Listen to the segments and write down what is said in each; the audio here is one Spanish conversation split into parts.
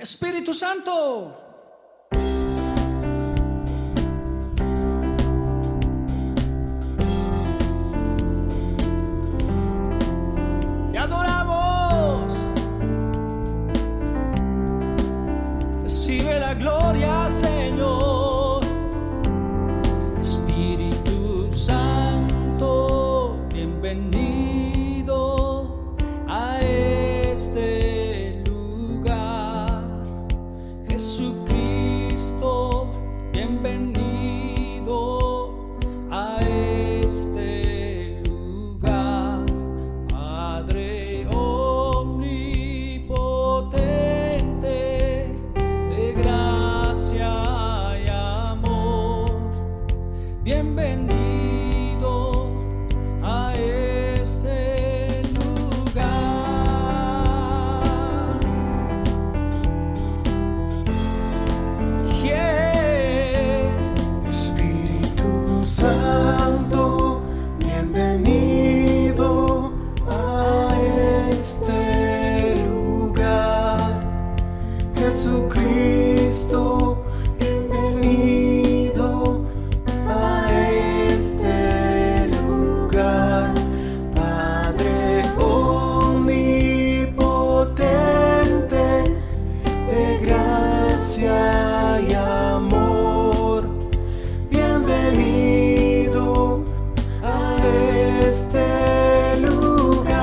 Espíritu Santo. Te adoramos. Recibe la gloria, Señor. Espíritu Santo, bienvenido a este lugar. Jesucristo, bienvenido a este lugar. Padre omnipotente, de gracia y amor, bienvenido a este lugar. Espíritu Santo, bienvenido a este lugar. Jesucristo, bienvenido a este lugar. Padre omnipotente, de gracia y amor, bienvenido a este lugar.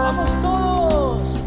Vamos todos.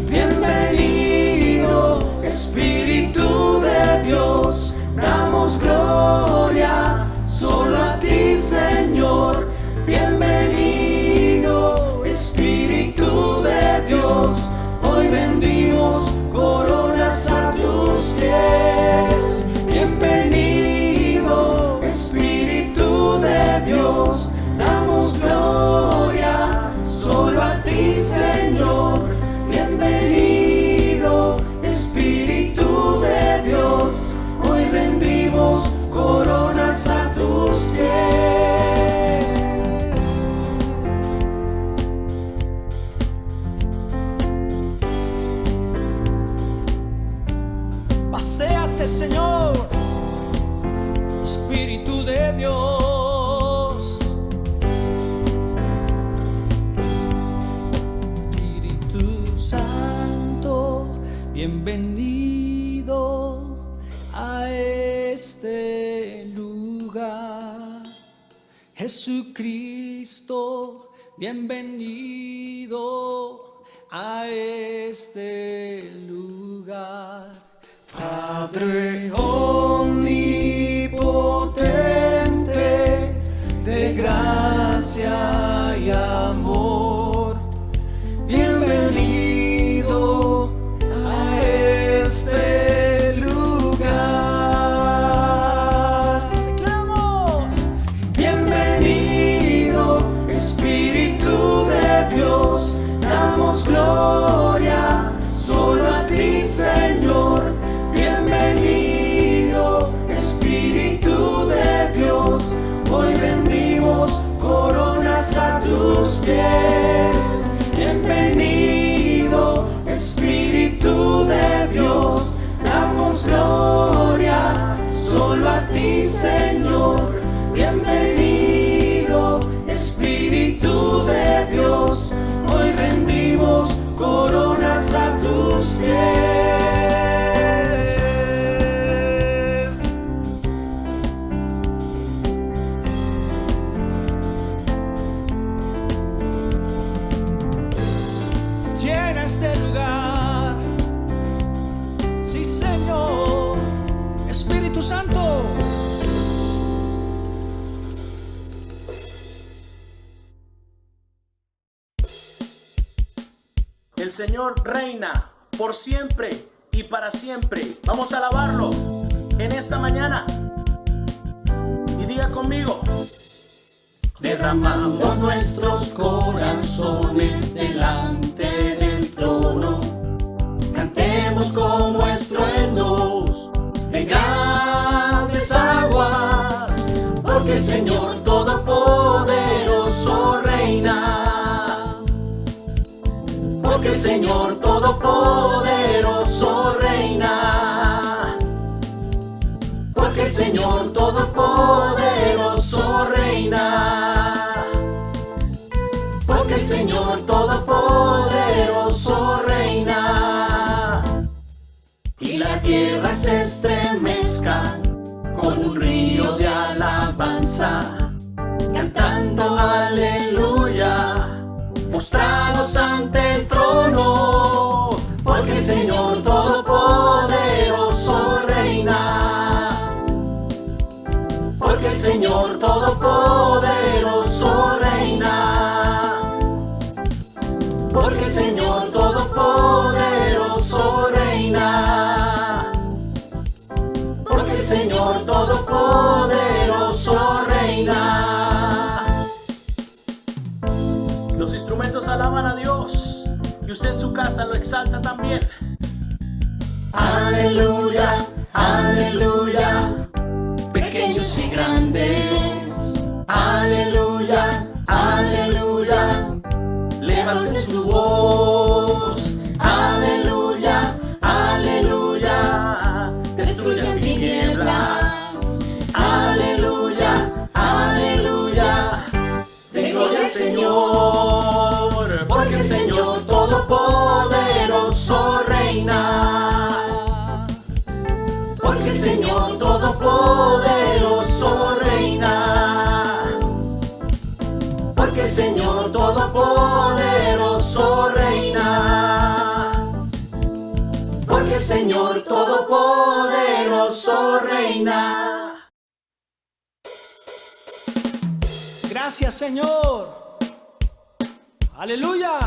Bienvenido, Espíritu de Dios, damos gloria solo a ti, Señor. Bienvenido, Espíritu de Dios, hoy vendimos coronas a tus pies. Bienvenido, Espíritu de Dios, damos gloria solo a ti, Señor. Bienvenido, Espíritu de Dios, hoy rendimos coronas a tus pies. Paséate, Señor, Espíritu de Dios. Espíritu Santo, bienvenido a este lugar. Jesucristo, bienvenido a este lugar. Padre omnipotente, de gracia y amor, bienvenido a este lugar. Declaramos. Bienvenido, Espíritu de Dios, damos gloria solo a ti, Señor. Bienvenido, Espíritu de Dios, hoy rendimos coronas a tus pies. Bienvenido, Espíritu de Dios, damos gloria solo a ti, Señor. Bienvenido, Espíritu de Dios, hoy rendimos coronas a tus pies. Llena este lugar. Sí, Señor. Espíritu Santo. El Señor reina por siempre y para siempre. Vamos a alabarlo en esta mañana. Y diga conmigo: Derramamos nuestros corazones delante del trono. Cantemos como estruendos de grandes aguas, porque el Señor Todopoderoso reina. Porque el Señor Todopoderoso Señor Todopoderoso reina, porque el Señor Todopoderoso reina, y la tierra se estremezca con un río de alabanza, cantando aleluya, postrados ante el trono, porque el Señor Todopoderoso reina, porque el Señor Todopoderoso reina, porque el Señor Todopoderoso reina, porque el Señor Todopoderoso reina. Los instrumentos alaban a Dios y usted en su casa lo exalta también. Aleluya, aleluya, pequeños y grandes. Aleluya, aleluya, levanten su voz. Aleluya, aleluya, destruyan tinieblas. Aleluya, aleluya, de gloria al Señor, porque el Señor Todopoderoso reina, porque el Señor Todopoderoso reina, porque el Señor Todopoderoso reina, porque el Señor Todopoderoso reina. Gracias, Señor. Aleluya.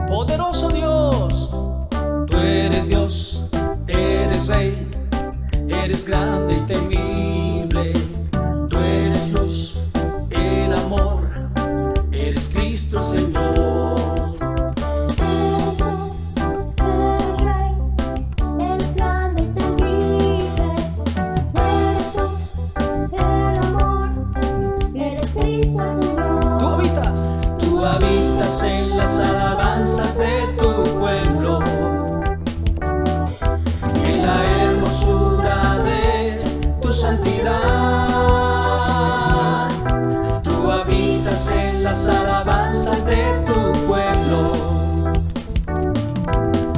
Poderoso Dios, tú eres Dios, eres Rey, eres grande y temible. Tú eres luz, el amor, eres Cristo el Señor. En las alabanzas de tu pueblo, en la hermosura de tu santidad. Tú habitas en las alabanzas de tu pueblo,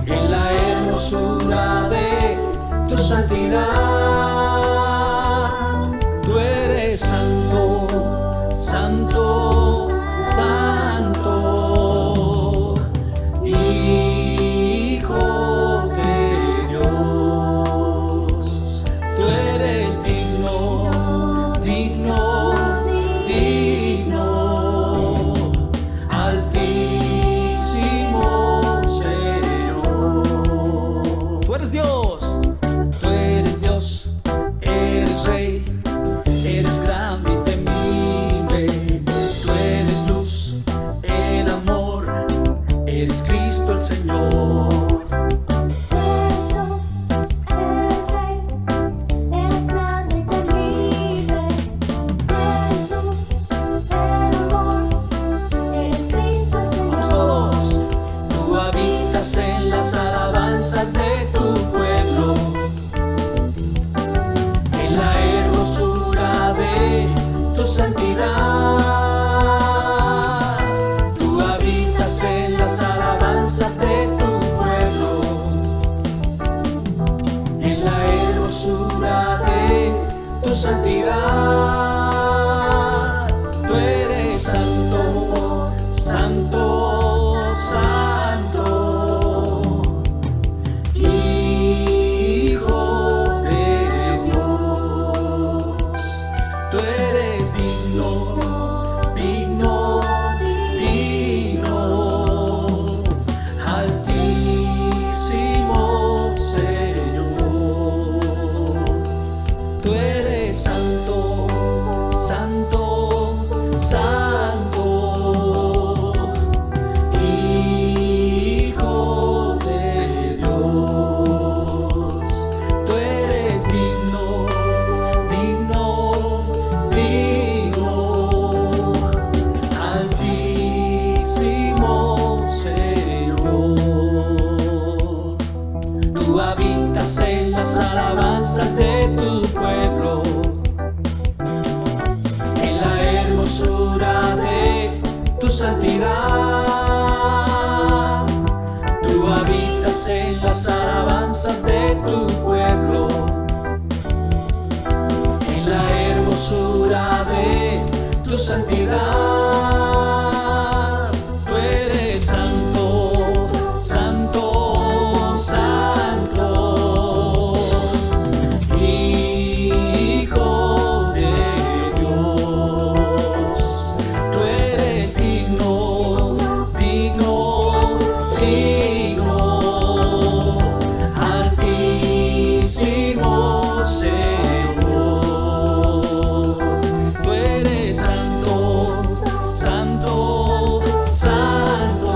en la hermosura de tu santidad. Tú eres santo, santo, santo. Santidad, tú eres santo, santo, santo, Hijo de Dios. Tú eres digno, digno, digno, altísimo Señor. Tú eres santo, tú habitas en las alabanzas de tu pueblo, en la hermosura de tu santidad. Tú habitas en las alabanzas de tu pueblo, en la hermosura de tu santidad. Tú eres santo, santo, santo, Hijo de Dios. Tú eres digno, digno, digno, altísimo Señor. Tú eres santo, santo, santo,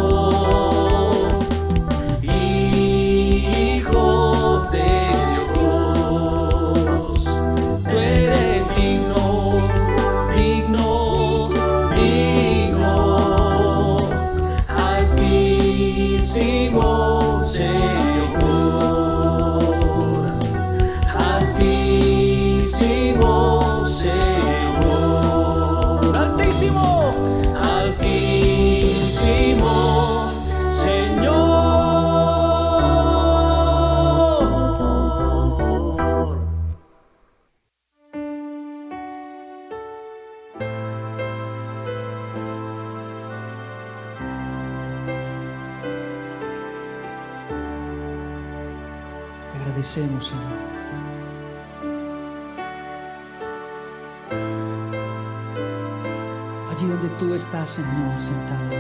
Hijo de Dios. Tú eres digno, digno, digno, altísimo Señor, altísimo Señor, altísimo, altísimo Señor. Te agradecemos, Señor. Allí donde tú estás, Señor, sentado.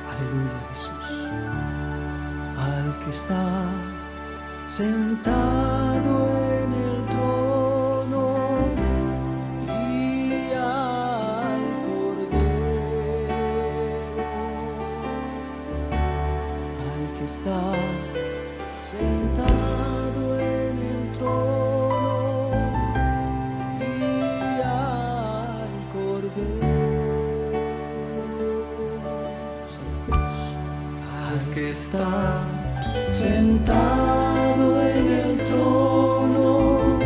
Aleluya, Jesús. Al que está sentado en el trono y al Cordero, al que está sentado en el trono y al Cordero, al que está sentado en el trono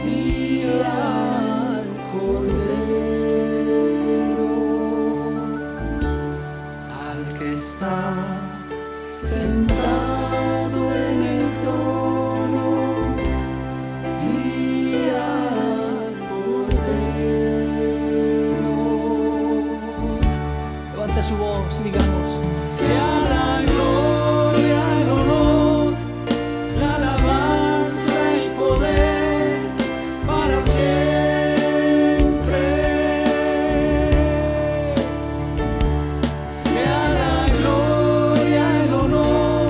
y al Cordero, al que está sentado en el trono y al Cordero. Levante su voz y digamos: sea la gloria, el honor, la alabanza y poder para siempre. Sea la gloria, el honor,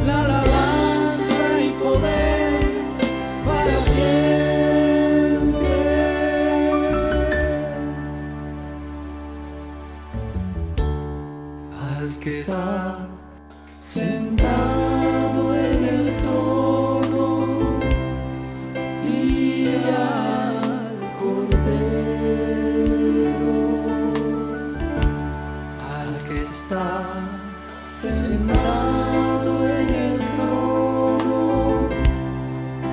la alabanza y poder para siempre. Al que está sentado en el trono y al Cordero, al que está sentado en el trono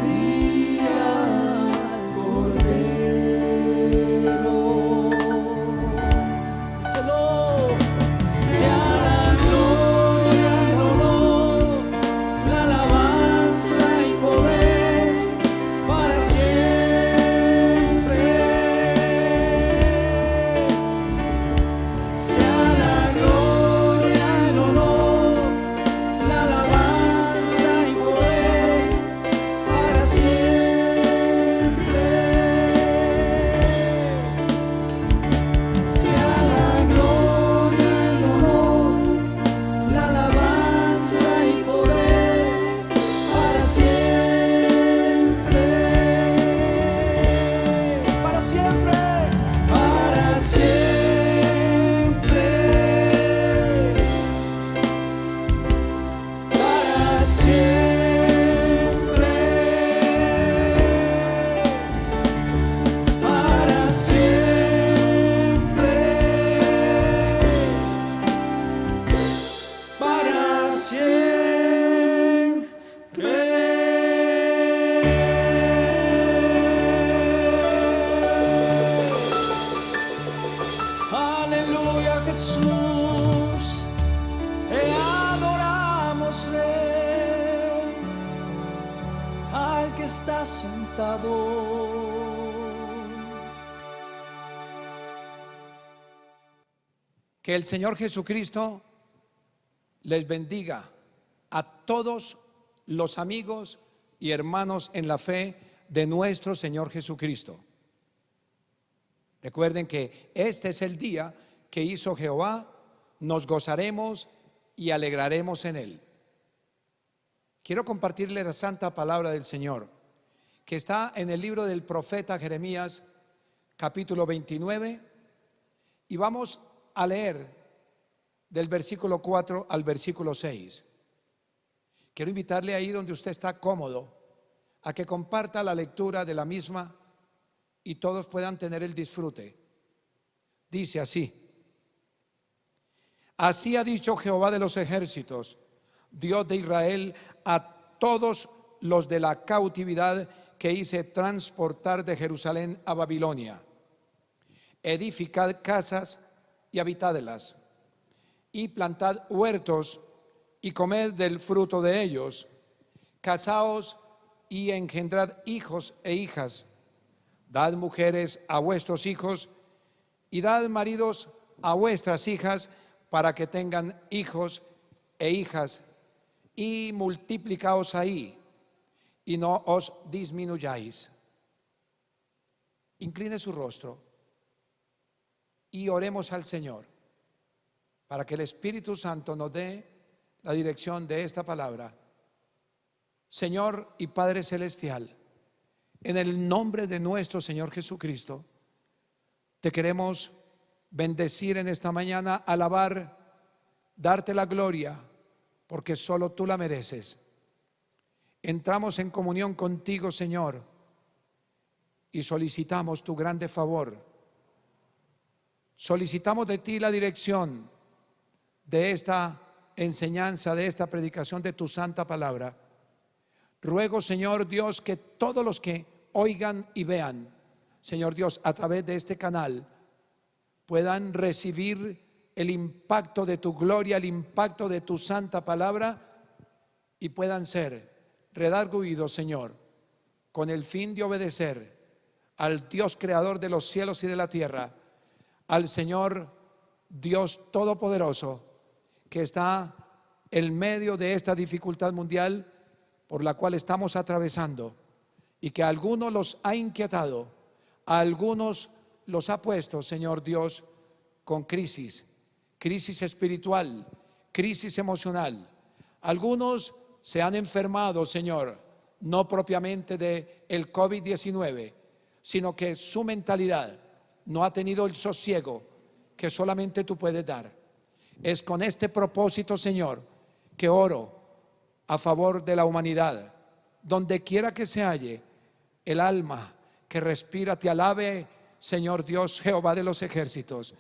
y al Cordero. Díselo. Sea la gloria, el honor, la alabanza y poder para siempre. Sea la gloria, el honor, la alabanza Confortador. Que el Señor Jesucristo les bendiga a todos los amigos y hermanos en la fe de nuestro Señor Jesucristo. Recuerden que este es el día que hizo Jehová, nos gozaremos y alegraremos en él. Quiero compartirle la santa palabra del Señor, que está en el libro del profeta Jeremías, capítulo 29, y vamos a leer del versículo 4 al versículo 6. Quiero invitarle ahí donde usted está cómodo a que comparta la lectura de la misma y todos puedan tener el disfrute. Dice así: así ha dicho Jehová de los ejércitos, Dios de Israel, a todos los de la cautividad que hice transportar de Jerusalén a Babilonia: edificad casas y habitadlas, y plantad huertos y comed del fruto de ellos, casaos y engendrad hijos e hijas, dad mujeres a vuestros hijos y dad maridos a vuestras hijas, para que tengan hijos e hijas, y multiplicaos ahí y no os disminuyáis. Incline su rostro y oremos al Señor para que el Espíritu Santo nos dé la dirección de esta palabra. Señor y Padre Celestial, en el nombre de nuestro Señor Jesucristo, te queremos bendecir en esta mañana, alabar, darte la gloria, porque solo tú la mereces. Entramos en comunión contigo, Señor, y solicitamos tu grande favor. Solicitamos de ti la dirección de esta enseñanza, de esta predicación de tu santa palabra. Ruego, Señor Dios, que todos los que oigan y vean, Señor Dios, a través de este canal, puedan recibir el impacto de tu gloria, el impacto de tu santa palabra, y puedan ser redargüidos, Señor, con el fin de obedecer al Dios creador de los cielos y de la tierra, al Señor Dios todopoderoso, que está en medio de esta dificultad mundial por la cual estamos atravesando, y que a algunos los ha inquietado, a algunos los ha puesto, Señor Dios, con crisis espiritual, crisis emocional. Algunos se han enfermado, Señor, no propiamente de el COVID-19, sino que su mentalidad no ha tenido el sosiego que solamente tú puedes dar. Es con este propósito, Señor, que oro a favor de la humanidad. Donde quiera que se halle, el alma que respira te alabe, Señor Dios, Jehová de los ejércitos.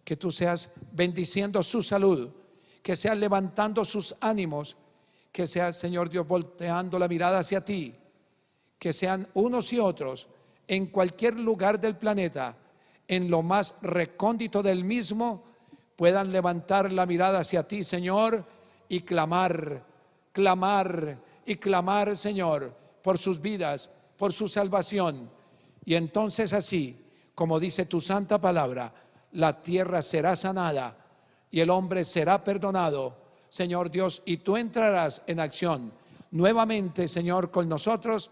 Que tú seas bendiciendo su salud, que seas levantando sus ánimos, que seas, Señor Dios, volteando la mirada hacia ti, que sean unos y otros en cualquier lugar del planeta, en lo más recóndito del mismo, puedan levantar la mirada hacia ti, Señor, y clamar, Señor, por sus vidas, por su salvación. Y entonces así, como dice tu santa palabra, la tierra será sanada y el hombre será perdonado, Señor Dios, y tú entrarás en acción nuevamente, Señor, con nosotros,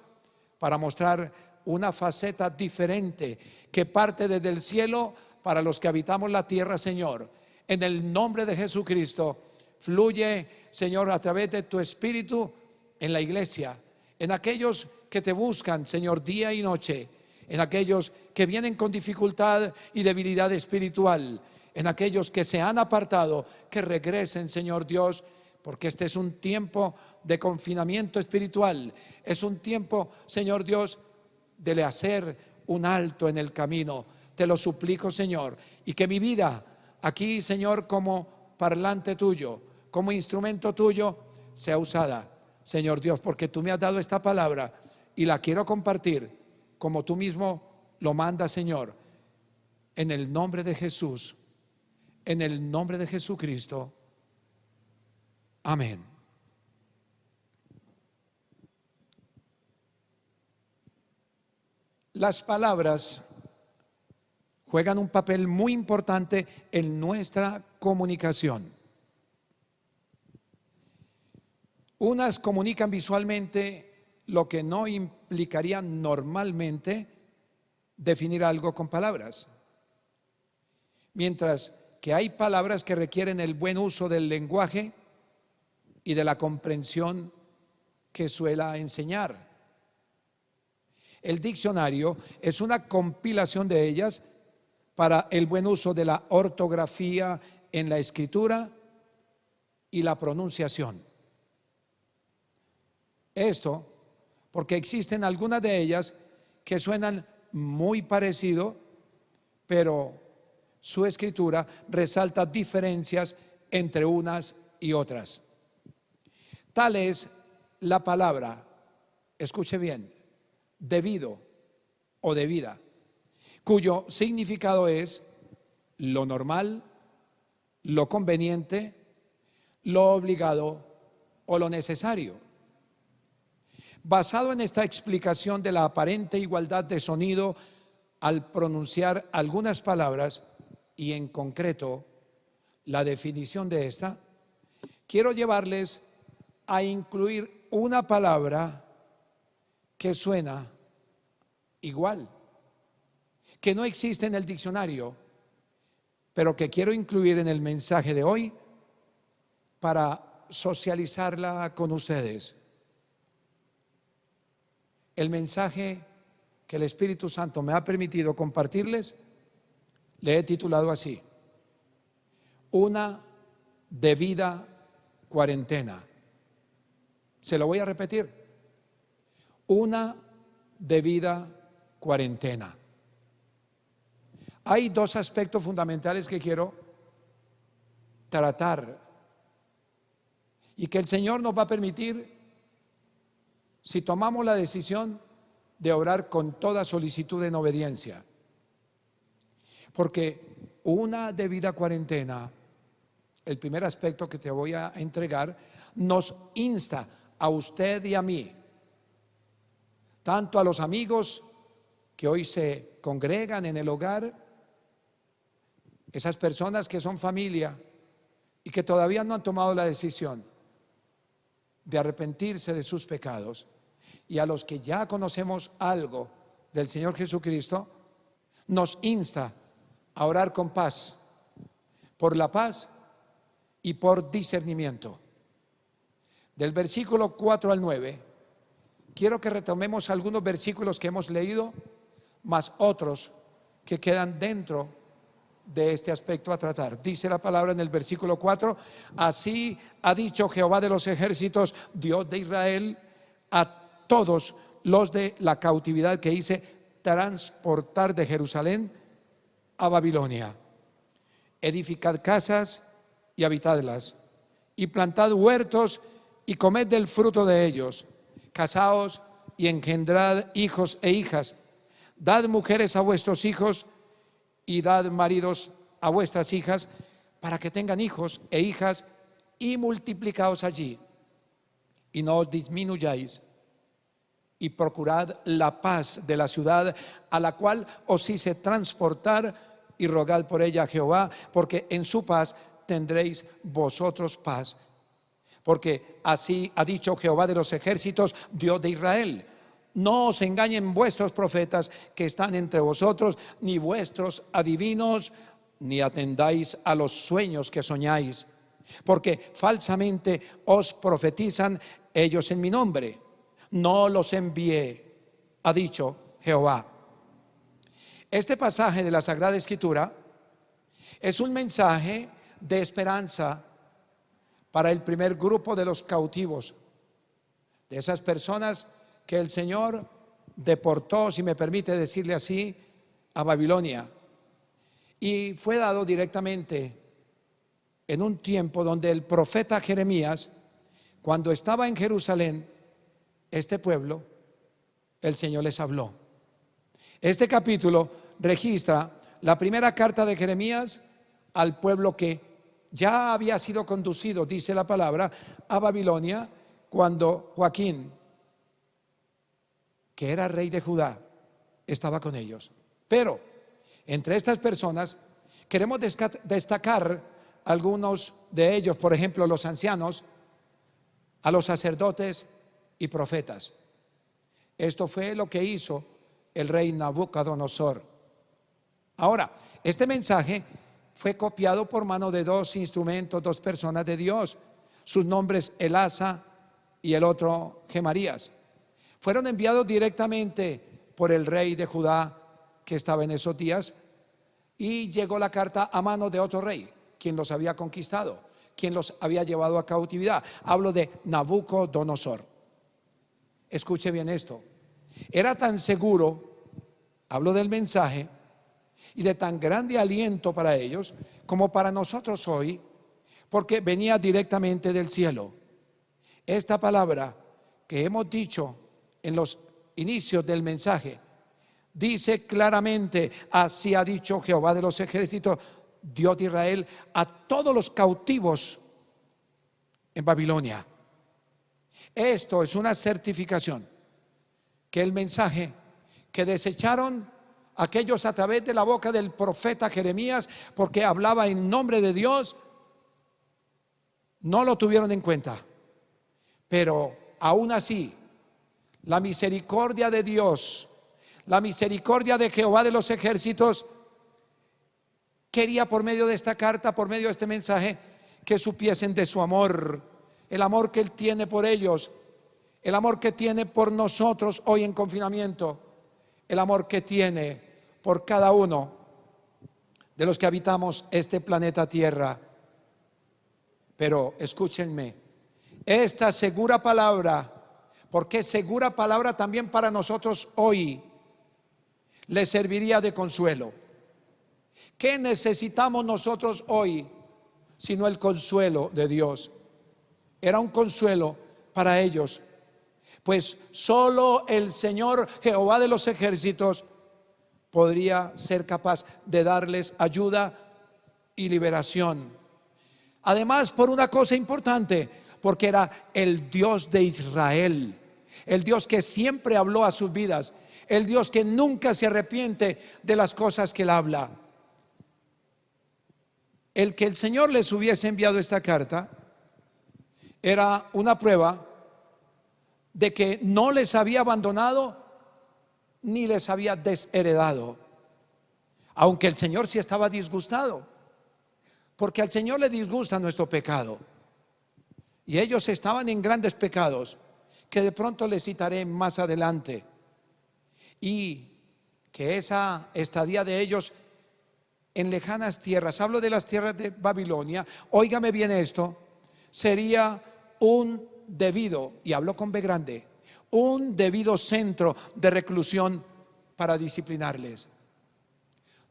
para mostrar una faceta diferente que parte desde el cielo para los que habitamos la tierra, Señor. En el nombre de Jesucristo, fluye, Señor, a través de tu Espíritu en la iglesia, en aquellos que te buscan, Señor, día y noche, en aquellos que vienen con dificultad y debilidad espiritual, en aquellos que se han apartado, que regresen, Señor Dios, porque este es un tiempo de confinamiento espiritual, es un tiempo, Señor Dios, de hacer un alto en el camino. Te lo suplico, Señor, y que mi vida aquí, Señor, como parlante tuyo, como instrumento tuyo, sea usada, Señor Dios, porque tú me has dado esta palabra y la quiero compartir como tú mismo lo mandas, Señor, en el nombre de Jesús, en el nombre de Jesucristo. Amén. Las palabras juegan un papel muy importante en nuestra comunicación. Unas comunican visualmente lo que no implicaría normalmente definir algo con palabras, mientras que hay palabras que requieren el buen uso del lenguaje y de la comprensión que suela enseñar. El diccionario es una compilación de ellas para el buen uso de la ortografía en la escritura y la pronunciación. Esto porque existen algunas de ellas que suenan muy parecido, pero su escritura resalta diferencias entre unas y otras. Tal es la palabra, escuche bien, debido o debida, cuyo significado es lo normal, lo conveniente, lo obligado o lo necesario. Basado en esta explicación de la aparente igualdad de sonido al pronunciar algunas palabras y en concreto la definición de esta, quiero llevarles a incluir una palabra que suena igual, que no existe en el diccionario, pero que quiero incluir en el mensaje de hoy para socializarla con ustedes. El mensaje que el Espíritu Santo me ha permitido compartirles, le he titulado así: una debida cuarentena. Se lo voy a repetir: una debida cuarentena. Hay dos aspectos fundamentales que quiero tratar y que el Señor nos va a permitir si tomamos la decisión de orar con toda solicitud en obediencia. Porque una debida cuarentena, el primer aspecto que te voy a entregar, nos insta a usted y a mí, tanto a los amigos que hoy se congregan en el hogar, esas personas que son familia y que todavía no han tomado la decisión de arrepentirse de sus pecados, y a los que ya conocemos algo del Señor Jesucristo, nos insta a orar con paz, por la paz y por discernimiento. Del versículo 4 al 9, quiero que retomemos algunos versículos que hemos leído, más otros que quedan dentro de este aspecto a tratar. Dice la palabra en el versículo 4: así ha dicho Jehová de los ejércitos, Dios de Israel, a todos los de la cautividad que hice transportar de Jerusalén a Babilonia: edificad casas y habitadlas, y plantad huertos y comed del fruto de ellos, casaos y engendrad hijos e hijas, dad mujeres a vuestros hijos y dad maridos a vuestras hijas, para que tengan hijos e hijas, y multiplicaos allí, y no os disminuyáis, y procurad la paz de la ciudad a la cual os hice transportar, y rogad por ella a Jehová, porque en su paz tendréis vosotros paz. Porque así ha dicho Jehová de los ejércitos, Dios de Israel: no os engañen vuestros profetas que están entre vosotros, ni vuestros adivinos, ni atendáis a los sueños que soñáis, porque falsamente os profetizan ellos en mi nombre. No los envié, ha dicho Jehová. Este pasaje de la Sagrada Escritura es un mensaje de esperanza para el primer grupo de los cautivos, de esas personas que el Señor deportó, si me permite decirle así, a Babilonia. Y fue dado directamente en un tiempo donde el profeta Jeremías, cuando estaba en Jerusalén, este pueblo, el Señor les habló. Este capítulo registra la primera carta de Jeremías al pueblo que ya había sido conducido, dice la palabra, a Babilonia, cuando Joaquín, que era rey de Judá, estaba con ellos. Pero entre estas personas queremos destacar algunos de ellos, por ejemplo, los ancianos, a los sacerdotes y profetas. Esto fue lo que hizo el rey Nabucodonosor. Ahora, este mensaje fue copiado por mano de dos instrumentos, dos personas de Dios. Sus nombres Elasa y el otro Gemarías. Fueron enviados directamente por el rey de Judá que estaba en esos días, y llegó la carta a mano de otro rey, quien los había conquistado, quien los había llevado a cautividad. Hablo de Nabucodonosor. Escuche bien esto. Era tan seguro, hablo del mensaje, y de tan grande aliento para ellos como para nosotros hoy, porque venía directamente del cielo. Esta palabra que hemos dicho en los inicios del mensaje dice claramente: así ha dicho Jehová de los ejércitos, Dios de Israel, a todos los cautivos en Babilonia. Esto es una certificación que el mensaje que desecharon aquellos a través de la boca del profeta Jeremías, porque hablaba en nombre de Dios, no lo tuvieron en cuenta. Pero aún así, la misericordia de Dios, la misericordia de Jehová de los ejércitos, quería por medio de esta carta, por medio de este mensaje, que supiesen de su amor, el amor que Él tiene por ellos, el amor que tiene por nosotros hoy en confinamiento, el amor que tiene por cada uno de los que habitamos este planeta Tierra. Pero escúchenme, esta segura palabra, porque es segura palabra también para nosotros hoy, le serviría de consuelo. ¿Qué necesitamos nosotros hoy sino el consuelo de Dios? Era un consuelo para ellos, pues solo el Señor Jehová de los ejércitos podría ser capaz de darles ayuda y liberación. Además, por una cosa importante, porque era el Dios de Israel, el Dios que siempre habló a sus vidas, el Dios que nunca se arrepiente de las cosas que Él habla. El que el Señor les hubiese enviado esta carta era una prueba de que no les había abandonado ni les había desheredado, aunque el Señor sí estaba disgustado, porque al Señor le disgusta nuestro pecado, y ellos estaban en grandes pecados que de pronto les citaré más adelante, y que esa estadía de ellos en lejanas tierras, hablo de las tierras de Babilonia, óigame bien esto, sería un debido, y hablo con B grande, un debido centro de reclusión para disciplinarles.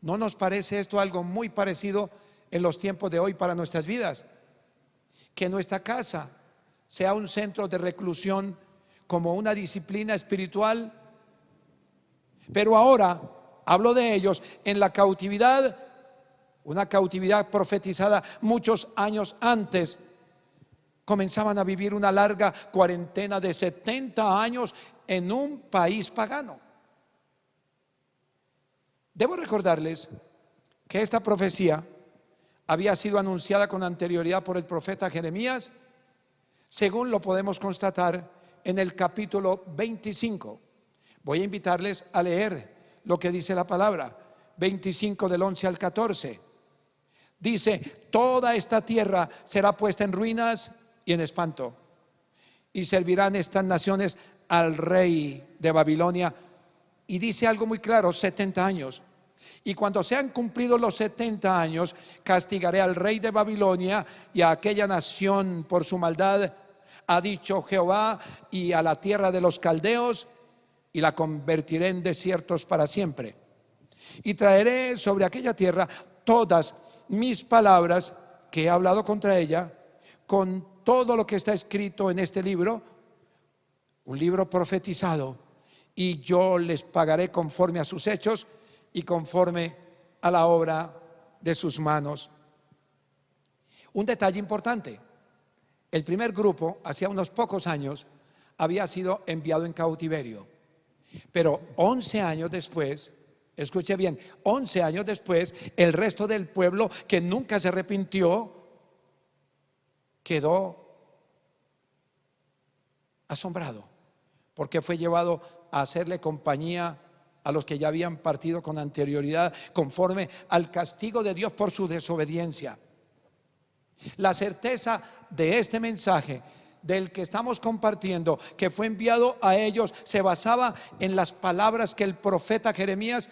¿No nos parece esto algo muy parecido en los tiempos de hoy para nuestras vidas? Que nuestra casa sea un centro de reclusión como una disciplina espiritual. Pero ahora hablo de ellos en la cautividad, una cautividad profetizada muchos años antes. Comenzaban a vivir una larga cuarentena de 70 años en un país pagano. Debo recordarles que esta profecía había sido anunciada con anterioridad por el profeta Jeremías, según lo podemos constatar en el capítulo 25. Voy a invitarles a leer lo que dice la palabra, 25 del 11 al 14. Dice: toda esta tierra será puesta en ruinas y en espanto, y servirán estas naciones al rey de Babilonia. Y dice algo muy claro: 70 años. Y cuando sean cumplidos los 70 años, castigaré al rey de Babilonia y a aquella nación por su maldad, ha dicho Jehová, y a la tierra de los caldeos, y la convertiré en desiertos para siempre. Y traeré sobre aquella tierra todas mis palabras que he hablado contra ella, con todo lo que está escrito en este libro, un libro profetizado, y yo les pagaré conforme a sus hechos y conforme a la obra de sus manos. Un detalle importante: el primer grupo, hacía unos pocos años, había sido enviado en cautiverio, Pero 11 años después, escuche bien, 11 años después, el resto del pueblo que nunca se arrepintió quedó asombrado, porque fue llevado a hacerle compañía a los que ya habían partido con anterioridad, conforme al castigo de Dios por su desobediencia. La certeza de este mensaje del que estamos compartiendo, que fue enviado a ellos, se basaba en las palabras que el profeta Jeremías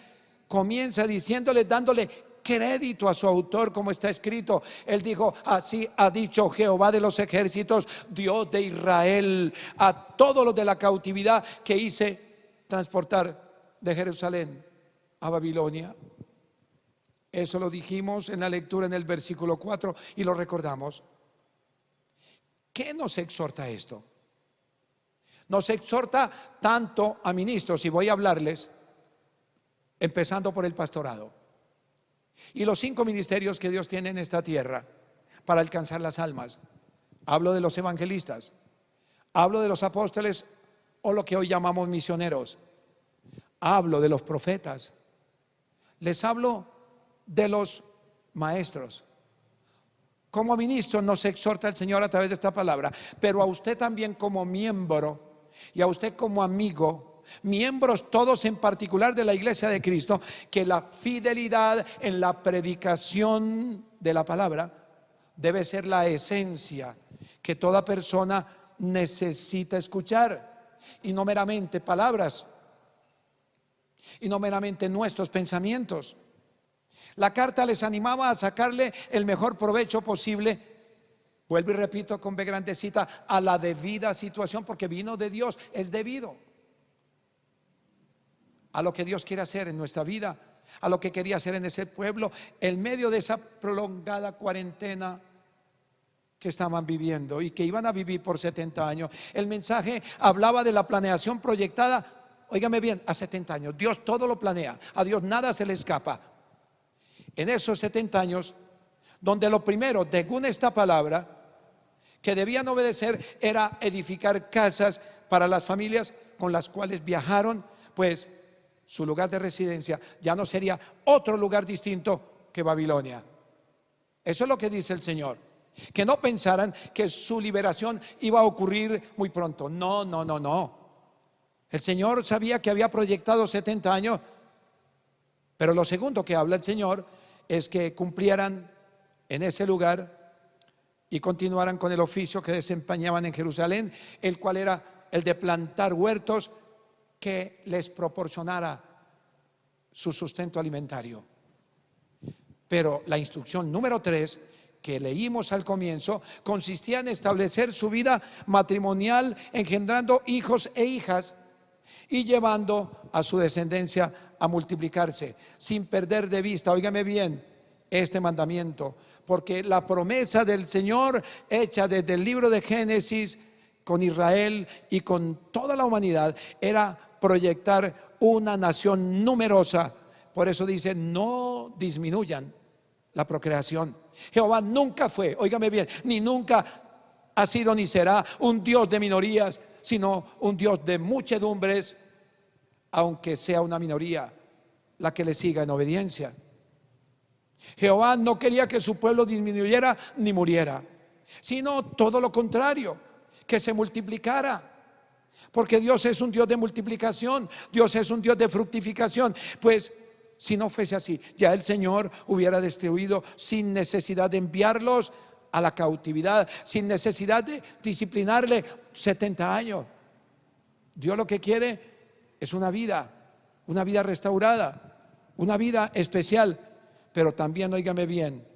comienza diciéndole, dándole crédito a su autor, como está escrito. Él dijo: así ha dicho Jehová de los ejércitos, Dios de Israel, a todos los de la cautividad que hice transportar de Jerusalén a Babilonia. Eso lo dijimos en la lectura en el versículo 4 y lo recordamos. ¿Qué nos exhorta esto? Nos exhorta tanto a ministros, y voy a hablarles empezando por el pastorado y los 5 ministerios que Dios tiene en esta tierra para alcanzar las almas. Hablo de los evangelistas, hablo de los apóstoles o lo que hoy llamamos misioneros, hablo de los profetas, les hablo de los maestros. Como ministro nos exhorta el Señor a través de esta palabra, pero a usted también como miembro y a usted como amigo, miembros todos en particular de la Iglesia de Cristo, que la fidelidad en la predicación de la palabra debe ser la esencia que toda persona necesita escuchar, y no meramente palabras, y no meramente nuestros pensamientos. La carta les animaba a sacarle el mejor provecho posible, vuelvo y repito con B grandecita, a la debida situación, porque vino de Dios, es debido a lo que Dios quiere hacer en nuestra vida, a lo que quería hacer en ese pueblo en medio de esa prolongada cuarentena que estaban viviendo y que iban a vivir por 70 años. El mensaje hablaba de la planeación proyectada, óigame bien, a 70 años. Dios todo lo planea, a Dios nada se le escapa. En esos 70 años, donde lo primero, según esta palabra, que debían obedecer era edificar casas para las familias con las cuales viajaron, pues su lugar de residencia ya no sería otro lugar distinto que Babilonia. Eso es lo que dice el Señor. Que no pensaran que su liberación iba a ocurrir muy pronto. No, no, no, no. El Señor sabía que había proyectado 70 años, pero lo segundo que habla el Señor es que cumplieran en ese lugar y continuaran con el oficio que desempeñaban en Jerusalén, el cual era el de plantar huertos que les proporcionara su sustento alimentario. Pero la instrucción número 3 que leímos al comienzo consistía en establecer su vida matrimonial, engendrando hijos e hijas y llevando a su descendencia a multiplicarse, sin perder de vista, óigame bien, este mandamiento, porque la promesa del Señor hecha desde el libro de Génesis con Israel y con toda la humanidad era proyectar una nación numerosa. Por eso dice: no disminuyan la procreación. Jehová nunca fue, óigame bien, ni nunca ha sido ni será un Dios de minorías, sino un Dios de muchedumbres, aunque sea una minoría la que le siga en obediencia. Jehová no quería que su pueblo disminuyera ni muriera, sino todo lo contrario, que se multiplicara. Porque Dios es un Dios de multiplicación, Dios es un Dios de fructificación. Pues si no fuese así, ya el Señor hubiera destruido sin necesidad de enviarlos a la cautividad, sin necesidad de disciplinarle 70 años. Dios lo que quiere es una vida restaurada, una vida especial. Pero también, óigame bien,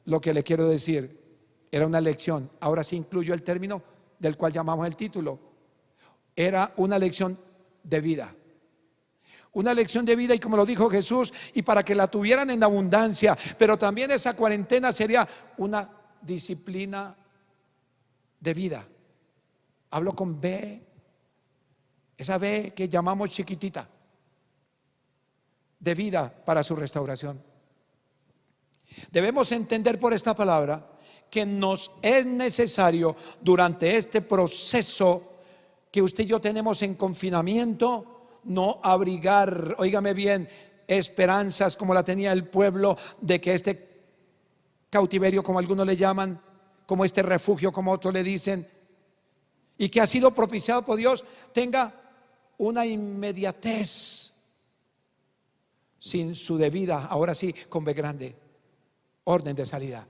lo que le quiero decir, era una lección. Ahora sí incluyo el término del cual llamamos el título. Era una lección de vida. Una lección de vida, y como lo dijo Jesús, y para que la tuvieran en abundancia. Pero también esa cuarentena sería una disciplina de vida. Hablo con B, esa B que llamamos chiquitita, de vida para su restauración. Debemos entender por esta palabra que nos es necesario durante este proceso que usted y yo tenemos en confinamiento, no abrigar, óigame bien, esperanzas como la tenía el pueblo de que este cautiverio, como algunos le llaman, como este refugio, como otros le dicen, y que ha sido propiciado por Dios, tenga una inmediatez sin su debida, ahora sí, con B grande, orden de salida.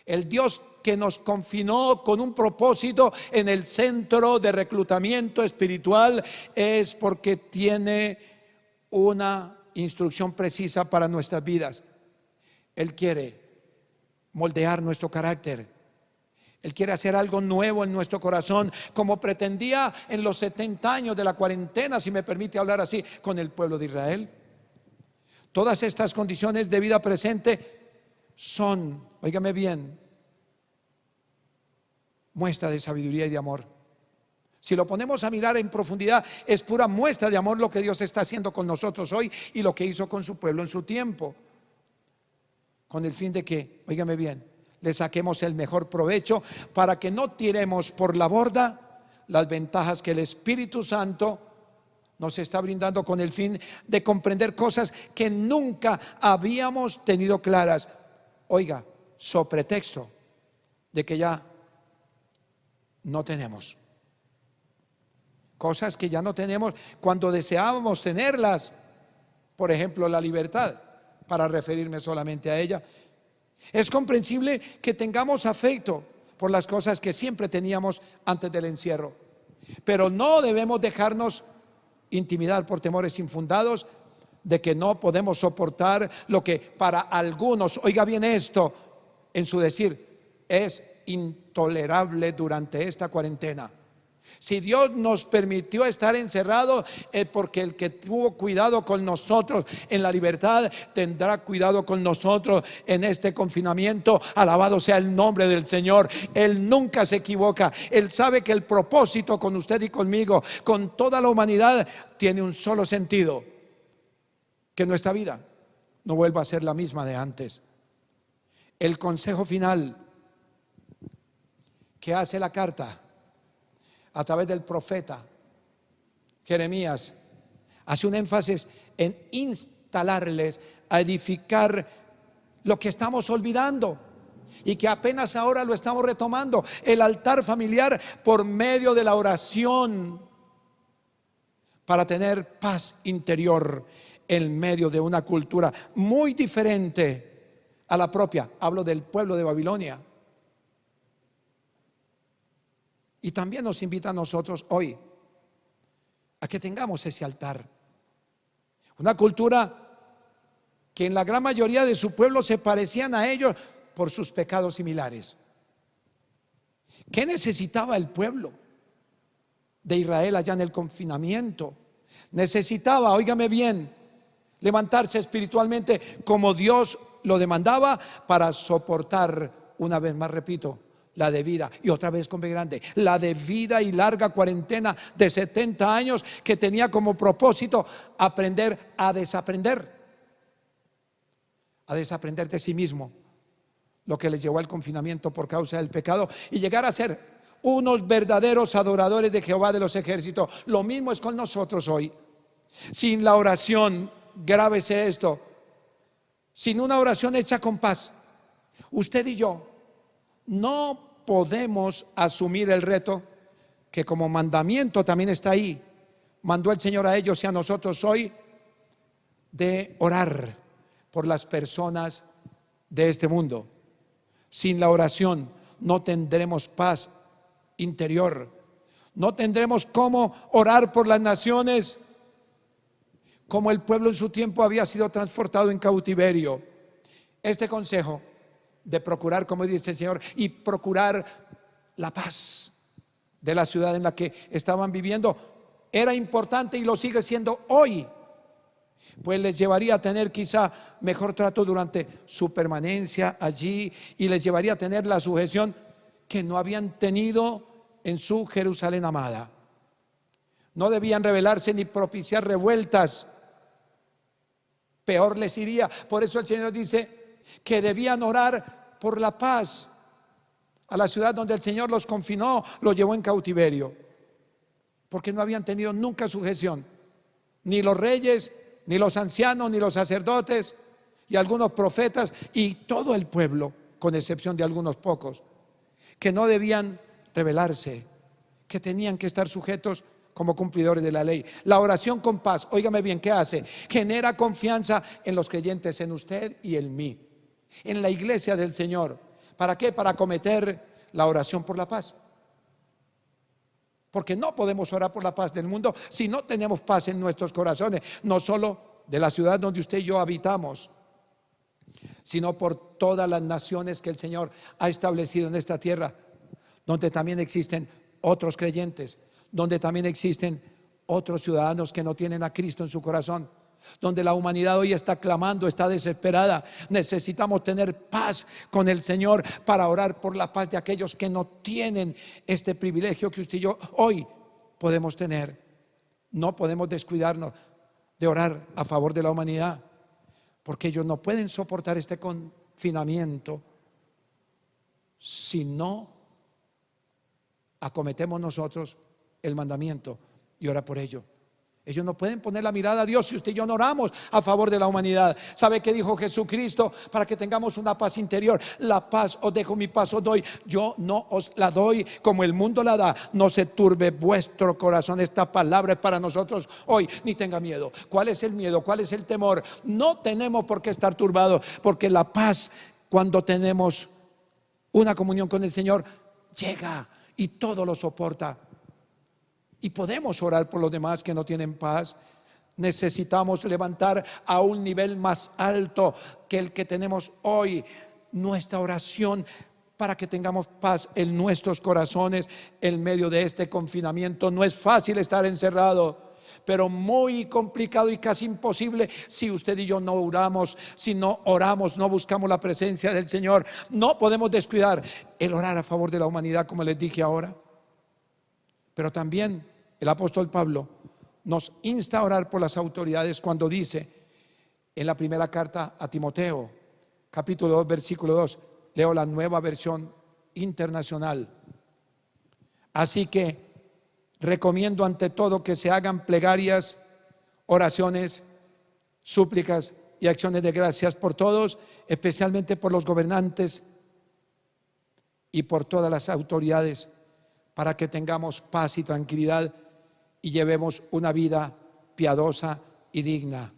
El Dios que nos confinó con un propósito en el centro de reclutamiento espiritual es porque tiene una instrucción precisa para nuestras vidas. Él quiere moldear nuestro carácter. Él quiere hacer algo nuevo en nuestro corazón, como pretendía en los 70 años de la cuarentena, si me permite hablar así, con el pueblo de Israel. Todas estas condiciones de vida presente son, óigame bien, muestra de sabiduría y de amor. Si lo ponemos a mirar en profundidad, es pura muestra de amor lo que Dios está haciendo con nosotros hoy y lo que hizo con su pueblo en su tiempo, con el fin de que, óigame bien, le saquemos el mejor provecho para que no tiremos por la borda las ventajas que el Espíritu Santo nos está brindando con el fin de comprender cosas que nunca habíamos tenido claras. Oiga, so pretexto de que ya no tenemos cosas que ya no tenemos cuando deseábamos tenerlas. Por ejemplo, la libertad, para referirme solamente a ella. Es comprensible que tengamos afecto por las cosas que siempre teníamos antes del encierro, pero no debemos dejarnos intimidar por temores infundados de que no podemos soportar lo que para algunos, oiga bien esto, en su decir, es intolerable durante esta cuarentena. Si Dios nos permitió estar encerrados, es porque el que tuvo cuidado con nosotros en la libertad tendrá cuidado con nosotros en este confinamiento. Alabado sea el nombre del Señor. Él nunca se equivoca. Él sabe que el propósito con usted y conmigo, con toda la humanidad, tiene un solo sentido: que nuestra vida no vuelva a ser la misma de antes. El consejo final que hace la carta a través del profeta Jeremías hace un énfasis en instalarles a edificar lo que estamos olvidando y que apenas ahora lo estamos retomando: el altar familiar por medio de la oración, para tener paz interior en medio de una cultura muy diferente a la propia. Hablo del pueblo de Babilonia. Y también nos invita a nosotros hoy a que tengamos ese altar. Una cultura que en la gran mayoría de su pueblo se parecían a ellos por sus pecados similares. ¿Qué necesitaba el pueblo de Israel allá en el confinamiento? Necesitaba, óigame bien, levantarse espiritualmente como Dios lo demandaba para soportar, una vez más repito, la debida, y otra vez con B grande, la debida y larga cuarentena de 70 años que tenía como propósito aprender a desaprender de sí mismo, lo que les llevó al confinamiento por causa del pecado, y llegar a ser unos verdaderos adoradores de Jehová de los ejércitos. Lo mismo es con nosotros hoy. Sin la oración, grábese esto, sin una oración hecha con paz, usted y yo no podemos asumir el reto que como mandamiento también está ahí, mandó el Señor a ellos y a nosotros hoy, de orar por las personas de este mundo. Sin la oración no tendremos paz interior, no tendremos cómo orar por las naciones, como el pueblo en su tiempo había sido transportado en cautiverio. Este consejo de procurar, como dice el Señor, y procurar la paz de la ciudad en la que estaban viviendo, era importante y lo sigue siendo hoy, pues les llevaría a tener quizá mejor trato durante su permanencia allí, y les llevaría a tener la sujeción que no habían tenido en su Jerusalén amada. No debían rebelarse ni propiciar revueltas, peor les iría. Por eso el Señor dice que debían orar por la paz a la ciudad donde el Señor los confinó, los llevó en cautiverio, porque no habían tenido nunca sujeción ni los reyes, ni los ancianos, ni los sacerdotes, y algunos profetas, y todo el pueblo, con excepción de algunos pocos, que no debían rebelarse, que tenían que estar sujetos como cumplidores de la ley. La oración con paz, óigame bien, ¿qué hace? Genera confianza en los creyentes, en usted y en mí, en la iglesia del Señor. ¿Para qué? Para acometer la oración por la paz. Porque no podemos orar por la paz del mundo si no tenemos paz en nuestros corazones, no solo de la ciudad donde usted y yo habitamos, sino por todas las naciones que el Señor ha establecido en esta tierra, donde también existen otros creyentes, donde también existen otros ciudadanos que no tienen a Cristo en su corazón, donde la humanidad hoy está clamando, está desesperada. Necesitamos tener paz con el Señor para orar por la paz de aquellos que no tienen este privilegio que usted y yo hoy podemos tener. No podemos descuidarnos de orar a favor de la humanidad, porque ellos no pueden soportar este confinamiento si no acometemos nosotros el mandamiento y ora por ello. Ellos no pueden poner la mirada a Dios si usted y yo no oramos a favor de la humanidad. ¿Sabe qué dijo Jesucristo? Para que tengamos una paz interior. La paz os dejo, mi paz os doy. Yo no os la doy como el mundo la da. No se turbe vuestro corazón. Esta palabra es para nosotros hoy. Ni tenga miedo. ¿Cuál es el miedo? ¿Cuál es el temor? No tenemos por qué estar turbados, porque la paz, cuando tenemos una comunión con el Señor, llega y todo lo soporta. Y podemos orar por los demás que no tienen paz. Necesitamos levantar a un nivel más alto que el que tenemos hoy nuestra oración, para que tengamos paz en nuestros corazones en medio de este confinamiento. No es fácil estar encerrado, pero muy complicado y casi imposible si usted y yo no oramos, si no oramos, no buscamos la presencia del Señor. No podemos descuidar el orar a favor de la humanidad, como les dije ahora. Pero también el apóstol Pablo nos insta a orar por las autoridades cuando dice en la primera carta a Timoteo, capítulo 2, versículo 2, leo la Nueva Versión Internacional. Así que recomiendo ante todo que se hagan plegarias, oraciones, súplicas y acciones de gracias por todos, especialmente por los gobernantes y por todas las autoridades, para que tengamos paz y tranquilidad y llevemos una vida piadosa y digna.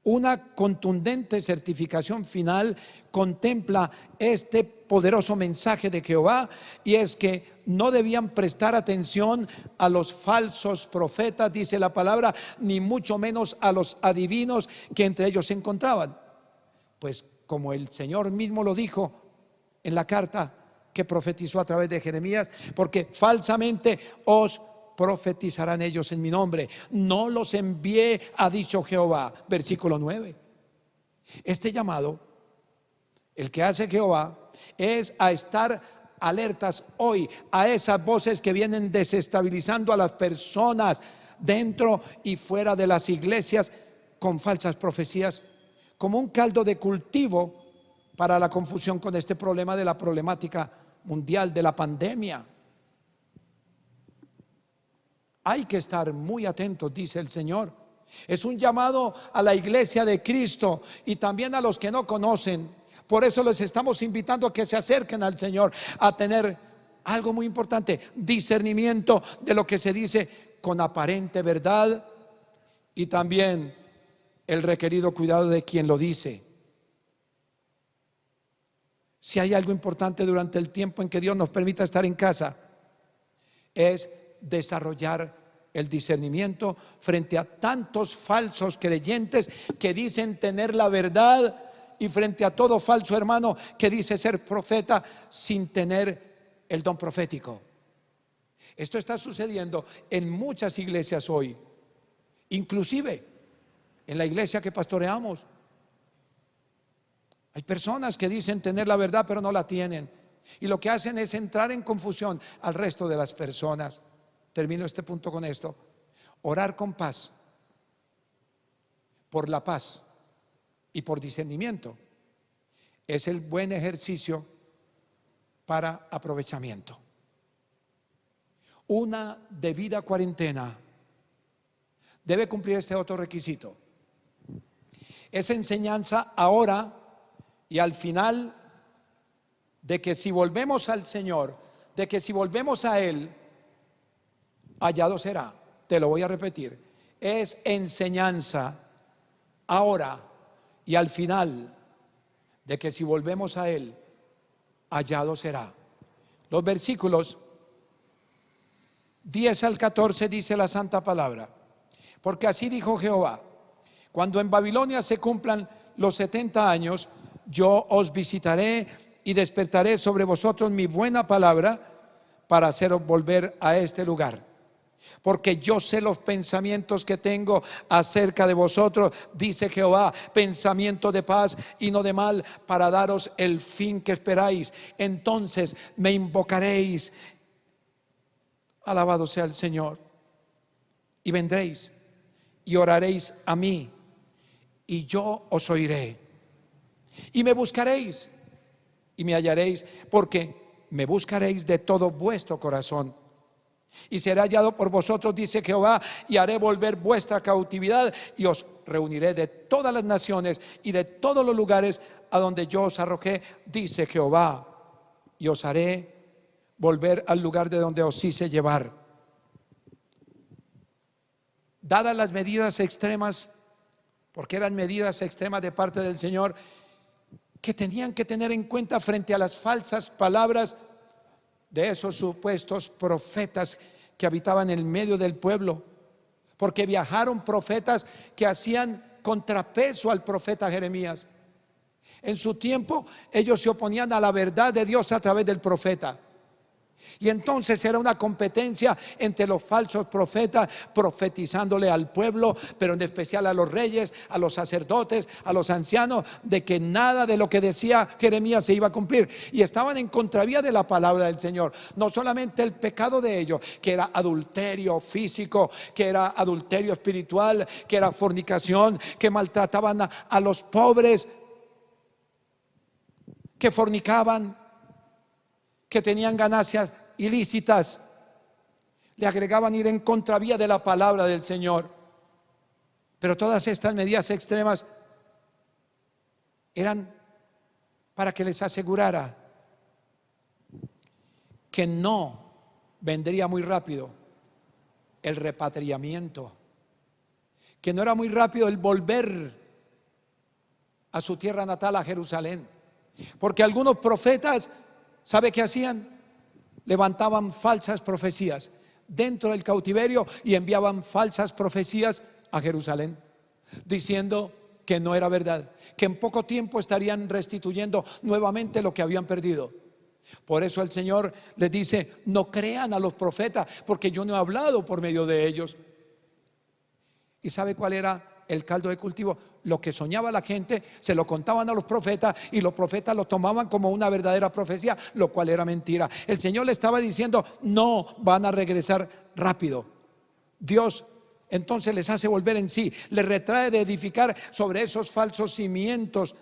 Una contundente certificación final contempla este poderoso mensaje de Jehová, y es que no debían prestar atención a los falsos profetas, dice la palabra, ni mucho menos a los adivinos que entre ellos se encontraban. Pues como el Señor mismo lo dijo en la carta que profetizó a través de Jeremías, porque falsamente os profetizarán ellos en mi nombre. No los envié, ha dicho Jehová. Versículo 9. Este llamado, el que hace Jehová, es a estar alertas hoy a esas voces que vienen desestabilizando a las personas dentro y fuera de las iglesias con falsas profecías, como un caldo de cultivo para la confusión con este problema de la problemática mundial de la pandemia. Hay que estar muy atentos, dice el Señor. Es un llamado a la iglesia de Cristo y también a los que no conocen. Por eso les estamos invitando a que se acerquen al Señor, a tener algo muy importante: discernimiento de lo que se dice con aparente verdad, y también el requerido cuidado de quien lo dice. Si hay algo importante durante el tiempo en que Dios nos permita estar en casa, es desarrollar el discernimiento frente a tantos falsos creyentes que dicen tener la verdad, y frente a todo falso hermano que dice ser profeta sin tener el don profético. Esto está sucediendo en muchas iglesias hoy, inclusive en la iglesia que pastoreamos. Hay personas que dicen tener la verdad pero no la tienen, y lo que hacen es entrar en confusión al resto de las personas. Termino este punto con esto: orar con paz, por la paz y por discernimiento, es el buen ejercicio para aprovechamiento. Una debida cuarentena debe cumplir este otro requisito. Esa enseñanza ahora y al final, de que si volvemos al Señor, de que si volvemos a Él, hallado será. Te lo voy a repetir. Es enseñanza ahora y al final, de que si volvemos a Él, hallado será. Los versículos 10 al 14 dice la santa palabra: porque así dijo Jehová, cuando en Babilonia se cumplan los 70 años, yo os visitaré y despertaré sobre vosotros mi buena palabra para haceros volver a este lugar. Porque yo sé los pensamientos que tengo acerca de vosotros, dice Jehová, pensamiento de paz y no de mal, para daros el fin que esperáis. Entonces me invocaréis, alabado sea el Señor, y vendréis y oraréis a mí, y yo os oiré. Y me buscaréis y me hallaréis, porque me buscaréis de todo vuestro corazón. Y será hallado por vosotros, dice Jehová, y haré volver vuestra cautividad, y os reuniré de todas las naciones y de todos los lugares a donde yo os arrojé, dice Jehová, y os haré volver al lugar de donde os hice llevar. Dadas las medidas extremas, porque eran medidas extremas de parte del Señor, que tenían que tener en cuenta frente a las falsas palabras de esos supuestos profetas que habitaban en el medio del pueblo, porque viajaron profetas que hacían contrapeso al profeta Jeremías. En su tiempo ellos se oponían a la verdad de Dios a través del profeta, y entonces era una competencia entre los falsos profetas profetizándole al pueblo, pero en especial a los reyes, a los sacerdotes, a los ancianos, de que nada de lo que decía Jeremías se iba a cumplir, y estaban en contravía de la palabra del Señor. No solamente el pecado de ellos, que era adulterio físico, que era adulterio espiritual, que era fornicación, que maltrataban a los pobres, que fornicaban, que tenían ganancias ilícitas, le agregaban ir en contravía de la palabra del Señor. Pero todas estas medidas extremas eran para que les asegurara que no vendría muy rápido el repatriamiento, que no era muy rápido el volver a su tierra natal, a Jerusalén, porque algunos profetas, ¿sabe qué hacían? Levantaban falsas profecías dentro del cautiverio y enviaban falsas profecías a Jerusalén, diciendo que no era verdad, que en poco tiempo estarían restituyendo nuevamente lo que habían perdido. Por eso el Señor les dice: no crean a los profetas, porque yo no he hablado por medio de ellos. ¿Y sabe cuál era el caldo de cultivo? Lo que soñaba la gente se lo contaban a los profetas, y los profetas lo tomaban como una verdadera profecía, lo cual era mentira. El Señor le estaba diciendo: no van a regresar rápido. Dios entonces les hace volver en sí, les retrae de edificar sobre esos falsos cimientos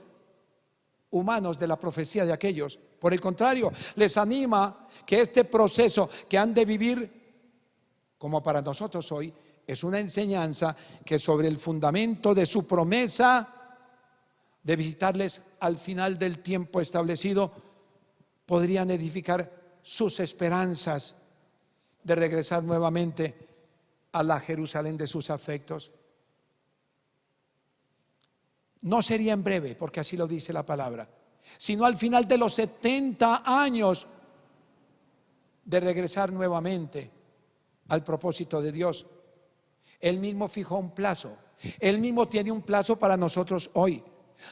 humanos de la profecía de aquellos. Por el contrario, les anima que este proceso que han de vivir, como para nosotros hoy, es una enseñanza que sobre el fundamento de su promesa de visitarles al final del tiempo establecido, podrían edificar sus esperanzas de regresar nuevamente a la Jerusalén de sus afectos. No sería en breve, porque así lo dice la palabra, sino al final de los 70 años de regresar nuevamente al propósito de Dios. Él mismo fijó un plazo. Él mismo tiene un plazo para nosotros hoy.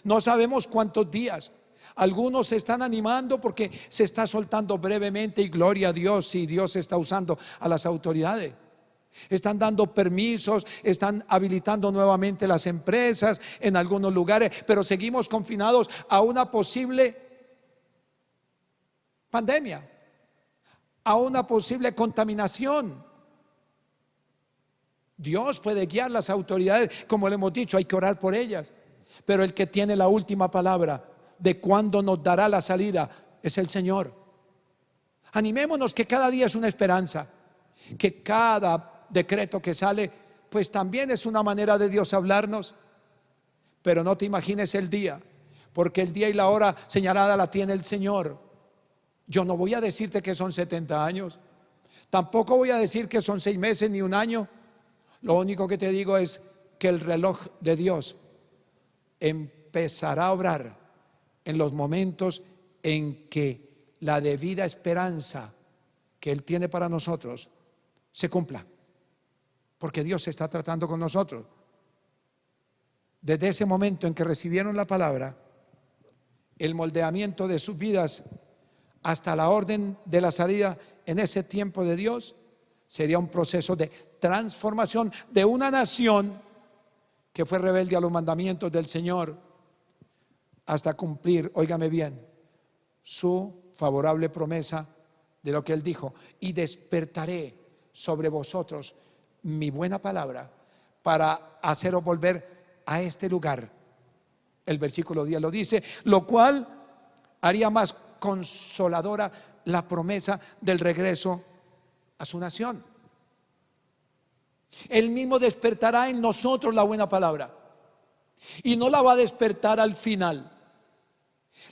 No sabemos cuántos días. Algunos se están animando porque se está soltando brevemente, y gloria a Dios si Dios está usando a las autoridades. Están dando permisos, están habilitando nuevamente las empresas en algunos lugares, pero seguimos confinados a una posible pandemia, a una posible contaminación. Dios puede guiar las autoridades, como le hemos dicho, hay que orar por ellas, pero el que tiene la última palabra de cuándo nos dará la salida es el Señor. Animémonos, que cada día es una esperanza, que cada decreto que sale pues también es una manera de Dios hablarnos. Pero no te imagines el día, porque el día y la hora señalada la tiene el Señor. Yo no voy a decirte que son 70 años, tampoco voy a decir que son 6 meses ni un año. Lo único que te digo es que el reloj de Dios empezará a obrar en los momentos en que la debida esperanza que Él tiene para nosotros se cumpla, porque Dios está tratando con nosotros. Desde ese momento en que recibieron la palabra, el moldeamiento de sus vidas hasta la orden de la salida en ese tiempo de Dios sería un proceso de transformación de una nación que fue rebelde a los mandamientos del Señor, hasta cumplir, óigame bien, su favorable promesa de lo que Él dijo: y despertaré sobre vosotros mi buena palabra para haceros volver a este lugar. El versículo 10 lo dice, lo cual haría más consoladora la promesa del regreso a su nación. Él mismo despertará en nosotros la buena palabra, y no la va a despertar al final.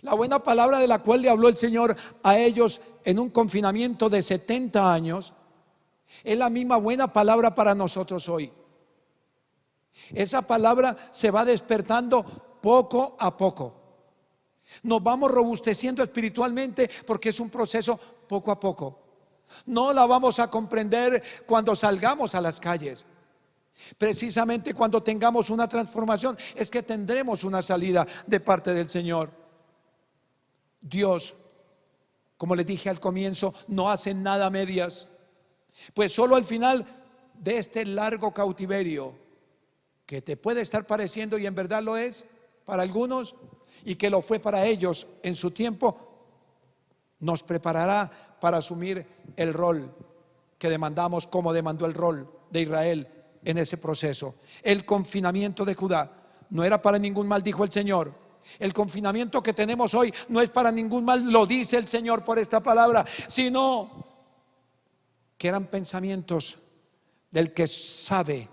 La buena palabra de la cual le habló el Señor a ellos en un confinamiento de 70 años es la misma buena palabra para nosotros hoy. Esa palabra se va despertando poco a poco. Nos vamos robusteciendo espiritualmente porque es un proceso poco a poco. No la vamos a comprender cuando salgamos a las calles. Precisamente cuando tengamos una transformación es que tendremos una salida de parte del Señor. Dios, como les dije al comienzo, no hace nada a medias. Pues solo al final de este largo cautiverio, que te puede estar pareciendo, y en verdad lo es para algunos, y que lo fue para ellos en su tiempo, nos preparará para asumir el rol que demandamos, como demandó el rol de Israel en ese proceso. El confinamiento de Judá no era para ningún mal, dijo el Señor. El confinamiento que tenemos hoy no es para ningún mal, lo dice el Señor por esta palabra, sino que eran pensamientos del que sabe,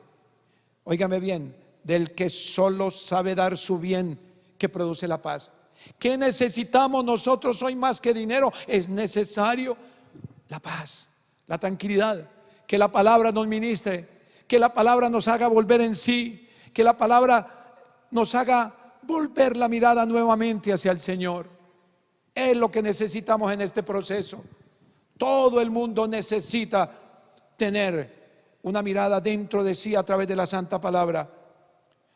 óigame bien, del que solo sabe dar su bien, que produce la paz. ¿Qué necesitamos nosotros hoy más que dinero? Es necesario la paz, la tranquilidad, que la palabra nos ministre, que la palabra nos haga volver en sí, que la palabra nos haga volver la mirada nuevamente hacia el Señor. Es lo que necesitamos en este proceso. Todo el mundo necesita tener una mirada dentro de sí a través de la santa palabra.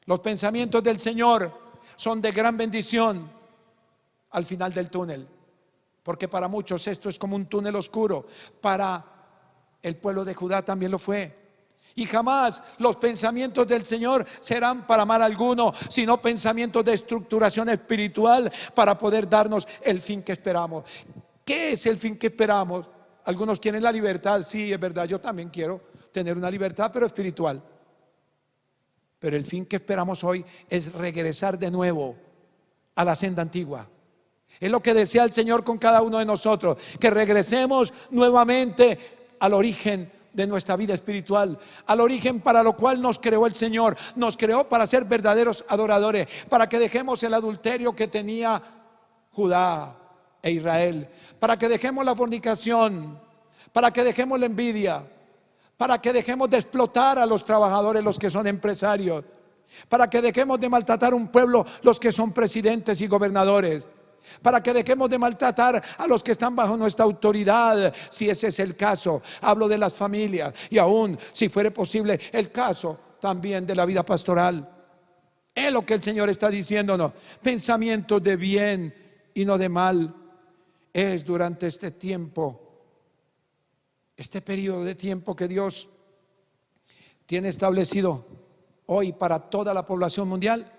Los pensamientos del Señor son de gran bendición al final del túnel, porque para muchos esto es como un túnel oscuro. Para el pueblo de Judá también lo fue. Y jamás los pensamientos del Señor serán para mal alguno, sino pensamientos de estructuración espiritual para poder darnos el fin que esperamos. ¿Qué es el fin que esperamos? Algunos quieren la libertad, sí, es verdad, yo también quiero tener una libertad, pero espiritual. Pero el fin que esperamos hoy es regresar de nuevo a la senda antigua. Es lo que desea el Señor con cada uno de nosotros, que regresemos nuevamente al origen de nuestra vida espiritual, al origen para lo cual nos creó el Señor. Nos creó para ser verdaderos adoradores, para que dejemos el adulterio que tenía Judá e Israel, para que dejemos la fornicación, para que dejemos la envidia, para que dejemos de explotar a los trabajadores, los que son empresarios, para que dejemos de maltratar a un pueblo, los que son presidentes y gobernadores, para que dejemos de maltratar a los que están bajo nuestra autoridad, si ese es el caso. Hablo de las familias y aún, si fuere posible, el caso también de la vida pastoral. Es lo que el Señor está diciéndonos: pensamientos de bien y no de mal. Es durante este tiempo, este periodo de tiempo que Dios tiene establecido hoy para toda la población mundial,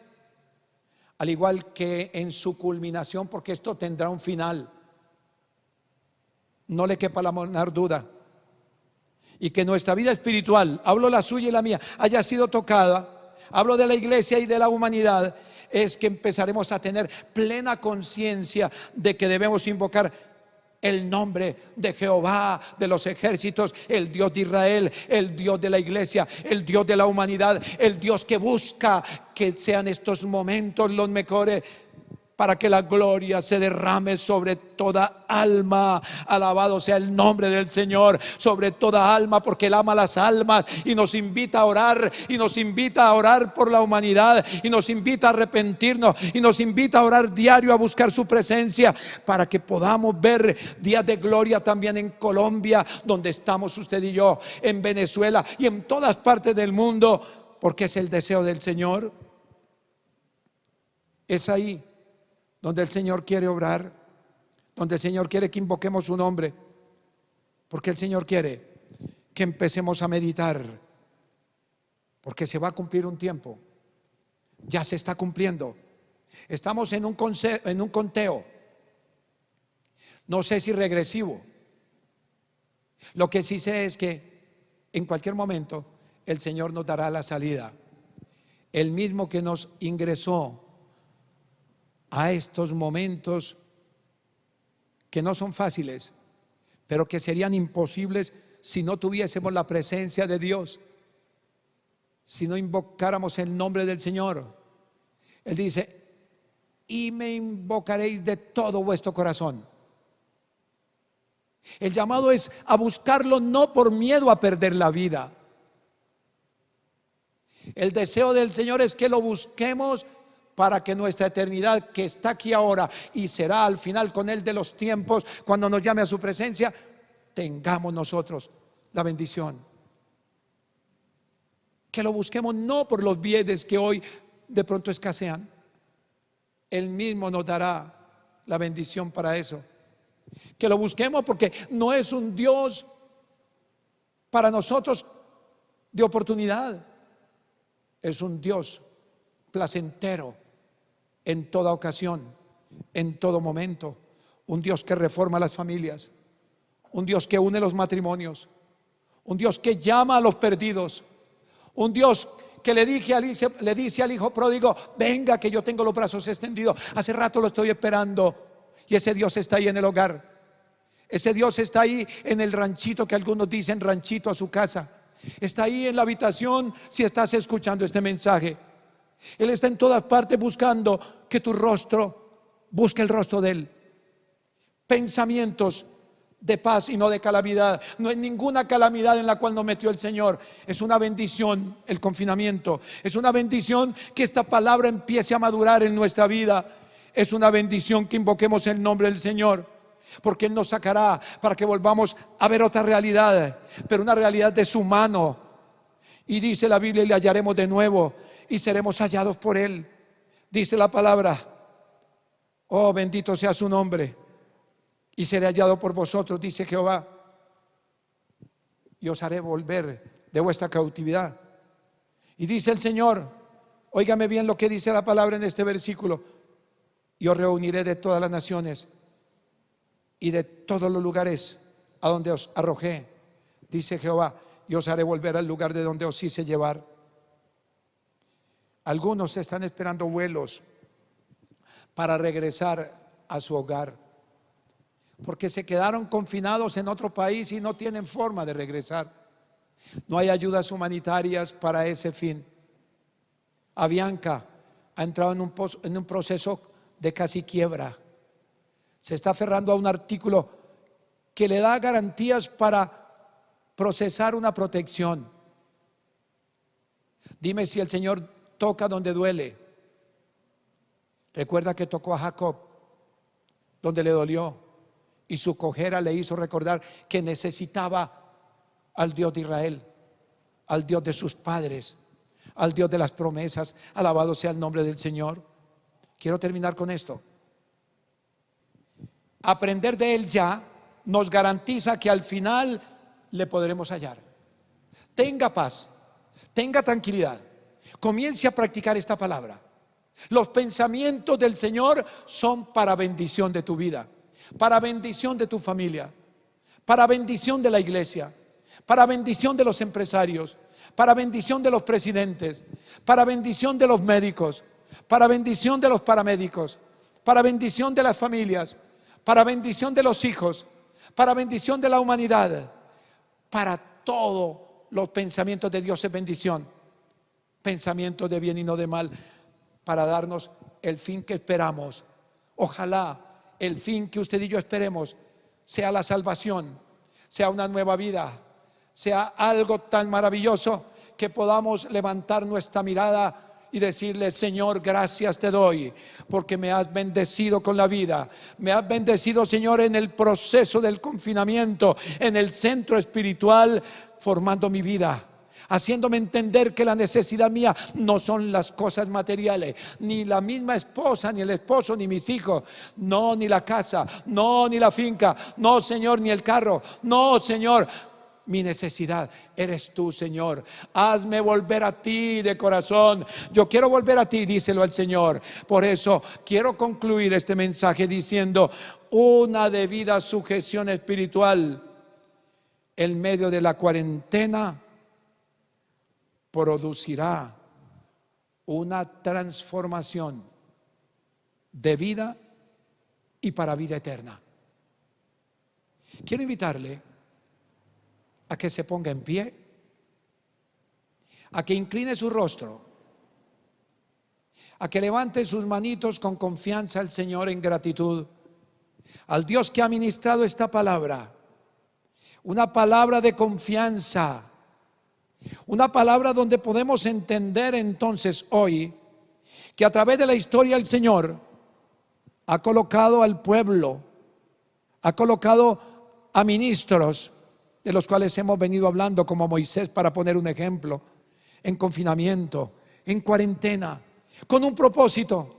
al igual que en su culminación, porque esto tendrá un final, no le quepa la menor duda, y que nuestra vida espiritual, hablo la suya y la mía, haya sido tocada, hablo de la iglesia y de la humanidad, es que empezaremos a tener plena conciencia de que debemos invocar el nombre de Jehová de los ejércitos, el Dios de Israel, el Dios de la iglesia, el Dios de la humanidad, el Dios que busca que sean estos momentos los mejores para que la gloria se derrame sobre toda alma. Alabado sea el nombre del Señor, sobre toda alma, porque Él ama las almas y nos invita a orar, y nos invita a orar por la humanidad, y nos invita a arrepentirnos, y nos invita a orar diario, a buscar su presencia, para que podamos ver días de gloria también en Colombia, donde estamos usted y yo, en Venezuela y en todas partes del mundo, porque es el deseo del Señor. Es ahí donde el Señor quiere obrar, donde el Señor quiere que invoquemos su nombre, porque el Señor quiere que empecemos a meditar, porque se va a cumplir un tiempo, ya se está cumpliendo. Estamos en un conteo, no sé si regresivo. Lo que sí sé es que en cualquier momento el Señor nos dará la salida. El mismo que nos ingresó a estos momentos que no son fáciles, pero que serían imposibles si no tuviésemos la presencia de Dios, si no invocáramos el nombre del Señor. Él dice: y me invocaréis de todo vuestro corazón. El llamado es a buscarlo no por miedo a perder la vida. El deseo del Señor es que lo busquemos para que nuestra eternidad, que está aquí ahora y será al final con Él de los tiempos, cuando nos llame a su presencia, tengamos nosotros la bendición. Que lo busquemos no por los bienes que hoy de pronto escasean. Él mismo nos dará la bendición para eso. Que lo busquemos porque no es un Dios para nosotros de oportunidad. Es un Dios placentero en toda ocasión, en todo momento. Un Dios que reforma las familias, un Dios que une los matrimonios, un Dios que llama a los perdidos, un Dios que le dice al hijo pródigo: venga, que yo tengo los brazos extendidos, hace rato lo estoy esperando. Y ese Dios está ahí en el hogar, ese Dios está ahí en el ranchito, que algunos dicen ranchito a su casa, está ahí en la habitación si estás escuchando este mensaje. Él está en todas partes buscando que tu rostro busque el rostro de Él. Pensamientos de paz y no de calamidad. No hay ninguna calamidad en la cual nos metió el Señor. Es una bendición el confinamiento. Es una bendición que esta palabra empiece a madurar en nuestra vida. Es una bendición que invoquemos el nombre del Señor, porque Él nos sacará para que volvamos a ver otra realidad, pero una realidad de su mano. Y dice la Biblia: y le hallaremos de nuevo y seremos hallados por Él. Dice la palabra: oh, bendito sea su nombre, y seré hallado por vosotros, dice Jehová, y os haré volver de vuestra cautividad. Y dice el Señor, óigame bien lo que dice la palabra en este versículo: y os reuniré de todas las naciones y de todos los lugares a donde os arrojé, dice Jehová, y os haré volver al lugar de donde os hice llevar. Algunos están esperando vuelos para regresar a su hogar, porque se quedaron confinados en otro país y no tienen forma de regresar. No hay ayudas humanitarias para ese fin. Avianca ha entrado en un proceso de casi quiebra. Se está aferrando a un artículo que le da garantías para procesar una protección. Dime si el Señor toca donde duele. Recuerda que tocó a Jacob donde le dolió, y su cojera le hizo recordar que necesitaba al Dios de Israel, al Dios de sus padres, al Dios de las promesas. Alabado sea el nombre del Señor. Quiero terminar con esto. Aprender de Él ya nos garantiza que al final le podremos hallar. Tenga paz, tenga tranquilidad. Comience a practicar esta palabra. Los pensamientos del Señor son para bendición de tu vida, para bendición de tu familia, para bendición de la iglesia, para bendición de los empresarios, para bendición de los presidentes, para bendición de los médicos, para bendición de los paramédicos, para bendición de las familias, para bendición de los hijos, para bendición de la humanidad. Para todos los pensamientos de Dios es bendición, pensamientos de bien y no de mal, para darnos el fin que esperamos. Ojalá el fin que usted y yo esperemos sea la salvación, sea una nueva vida, sea algo tan maravilloso que podamos levantar nuestra mirada y decirle: Señor, gracias te doy porque me has bendecido con la vida, me has bendecido, Señor, en el proceso del confinamiento, en el centro espiritual, formando mi vida, haciéndome entender que la necesidad mía no son las cosas materiales, ni la misma esposa, ni el esposo, ni mis hijos, no, ni la casa, no, ni la finca, no, Señor, ni el carro, no, Señor. Mi necesidad eres tú, Señor. Hazme volver a ti de corazón. Yo quiero volver a ti, díselo al Señor. Por eso quiero concluir este mensaje diciendo: una debida sujeción espiritual en medio de la cuarentena producirá una transformación de vida y para vida eterna. Quiero invitarle a que se ponga en pie, a que incline su rostro, a que levante sus manitos con confianza al Señor en gratitud, al Dios que ha ministrado esta palabra, una palabra de confianza, una palabra donde podemos entender entonces hoy que a través de la historia el Señor ha colocado al pueblo, ha colocado a ministros, de los cuales hemos venido hablando, como Moisés, para poner un ejemplo, en confinamiento, en cuarentena, con un propósito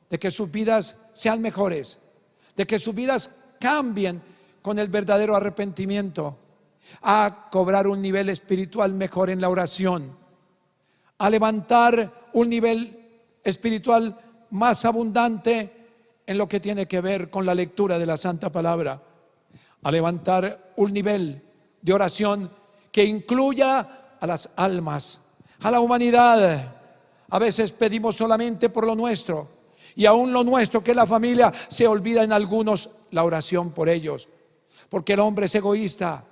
de que sus vidas sean mejores, de que sus vidas cambien con el verdadero arrepentimiento, a cobrar un nivel espiritual mejor en la oración, a levantar un nivel espiritual más abundante en lo que tiene que ver con la lectura de la Santa Palabra, a levantar un nivel de oración que incluya a las almas, a la humanidad. A veces pedimos solamente por lo nuestro, y aún lo nuestro, que es la familia, se olvida en algunos la oración por ellos, porque el hombre es egoísta,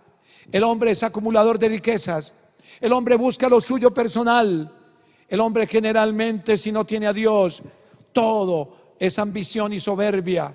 el hombre es acumulador de riquezas, el hombre busca lo suyo personal, el hombre generalmente, si no tiene a Dios, todo es ambición y soberbia,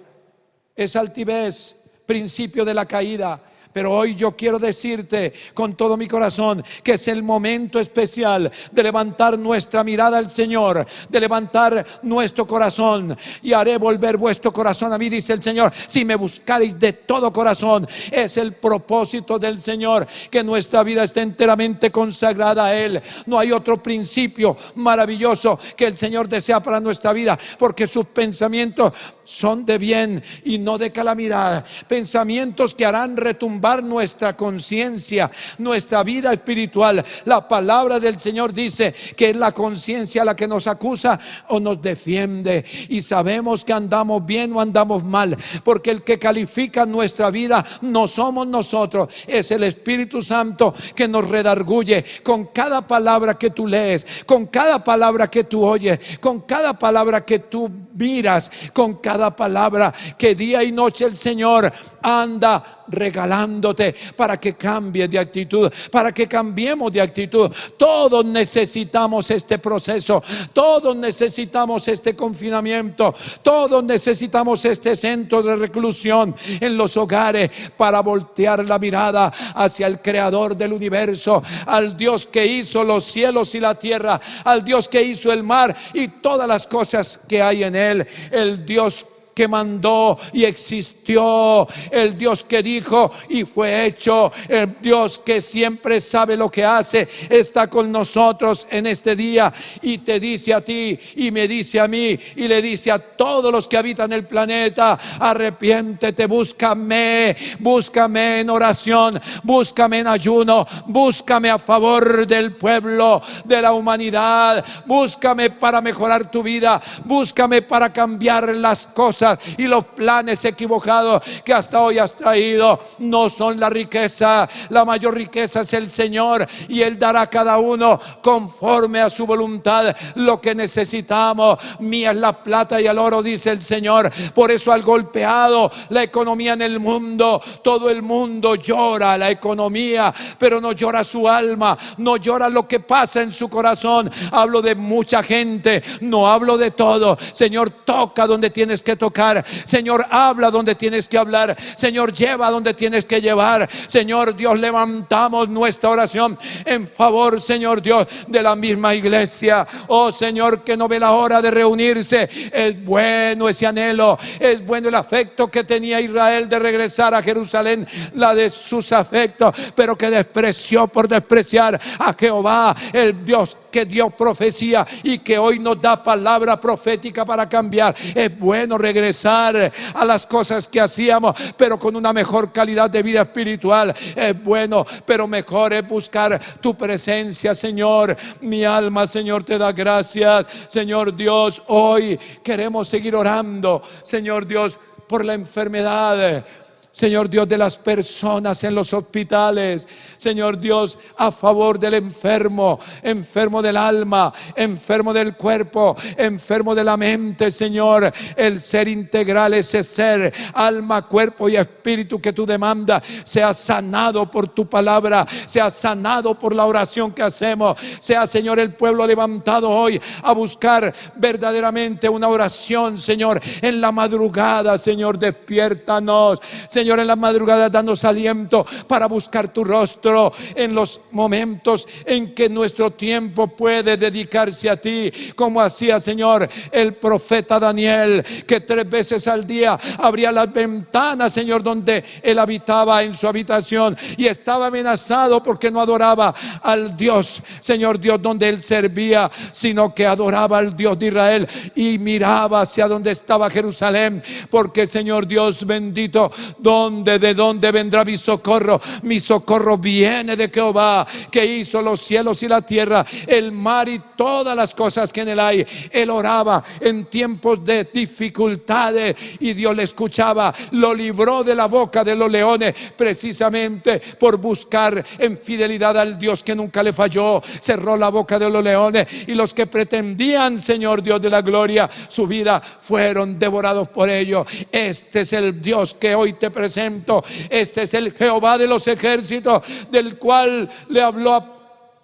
es altivez, principio de la caída. Pero hoy yo quiero decirte con todo mi corazón que es el momento especial de levantar nuestra mirada al Señor, de levantar nuestro corazón. Y haré volver vuestro corazón a mí, dice el Señor, si me buscaréis de todo corazón. Es el propósito del Señor, que nuestra vida esté enteramente consagrada a Él. No hay otro principio maravilloso que el Señor desea para nuestra vida, porque sus pensamientos son de bien y no de calamidad, pensamientos que harán retumbar nuestra conciencia, nuestra vida espiritual. La palabra del Señor dice que es la conciencia la que nos acusa o nos defiende, y sabemos que andamos bien o andamos mal, porque el que califica nuestra vida no somos nosotros, es el Espíritu Santo que nos redarguye con cada palabra que tú lees, con cada palabra que tú oyes, con cada palabra que tú miras, con cada palabra que día y noche el Señor anda regalándote para que cambies de actitud, para que cambiemos de actitud. Todos necesitamos este proceso, todos necesitamos este confinamiento, todos necesitamos este centro de reclusión en los hogares para voltear la mirada hacia el Creador del universo, al Dios que hizo los cielos y la tierra, al Dios que hizo el mar y todas las cosas que hay en él, el Dios que mandó y existió, el Dios que dijo y fue hecho, el Dios que siempre sabe lo que hace, está con nosotros en este día y te dice a ti y me dice a mí y le dice a todos los que habitan el planeta: arrepiéntete, búscame, búscame en oración, búscame en ayuno, búscame a favor del pueblo, de la humanidad, búscame para mejorar tu vida, búscame para cambiar las cosas cosas y los planes equivocados que hasta hoy has traído no son la riqueza. La mayor riqueza es el Señor, y Él dará a cada uno conforme a su voluntad lo que necesitamos. Mía es la plata y el oro, dice el Señor. Por eso al golpeado la economía en el mundo, todo el mundo llora la economía, pero no llora su alma, no llora lo que pasa en su corazón. Hablo de mucha gente, no hablo de todo. Señor, toca donde tienes que tocar. Señor, habla donde tienes que hablar. Señor, lleva donde tienes que llevar. Señor Dios, levantamos nuestra oración en favor, Señor Dios, de la misma iglesia. Oh Señor, que no ve la hora de reunirse. Es bueno ese anhelo, es bueno el afecto que tenía Israel de regresar a Jerusalén, la de sus afectos, pero que despreció por despreciar a Jehová, el Dios que dio profecía y que hoy nos da palabra profética para cambiar. Es bueno regresar a las cosas que hacíamos, pero con una mejor calidad de vida espiritual. Es bueno, pero mejor es buscar tu presencia, Señor. Mi alma, Señor, te da gracias. Señor Dios, hoy queremos seguir orando, Señor Dios, por la enfermedad, Señor Dios, de las personas en los hospitales. Señor Dios, a favor del enfermo, enfermo del alma, enfermo del cuerpo, enfermo de la mente, Señor. El ser integral, ese ser, alma, cuerpo y espíritu que tú demandas, sea sanado por tu palabra, sea sanado por la oración que hacemos. Sea, Señor, el pueblo levantado hoy a buscar verdaderamente una oración, Señor. En la madrugada, Señor, despiértanos, Señor, en la madrugada danos aliento para buscar tu rostro. En los momentos en que nuestro tiempo puede dedicarse a ti, como hacía, Señor, el profeta Daniel, que 3 veces al día abría las ventanas, Señor, donde él habitaba en su habitación, y estaba amenazado porque no adoraba al Dios, Señor Dios, donde él servía, sino que adoraba al Dios de Israel y miraba hacia donde estaba Jerusalén, porque, Señor Dios bendito, ¿de dónde vendrá mi socorro? Mi socorro viene de Jehová, que hizo los cielos y la tierra, el mar y todas las cosas que en él hay. Él oraba en tiempos de dificultades y Dios le escuchaba. Lo libró de la boca de los leones, precisamente por buscar en fidelidad al Dios que nunca le falló. Cerró la boca de los leones, y los que pretendían, Señor Dios de la gloria, su vida, fueron devorados por ellos. Este es el Dios que hoy te presento. Este es el Jehová de los ejércitos, del cual le habló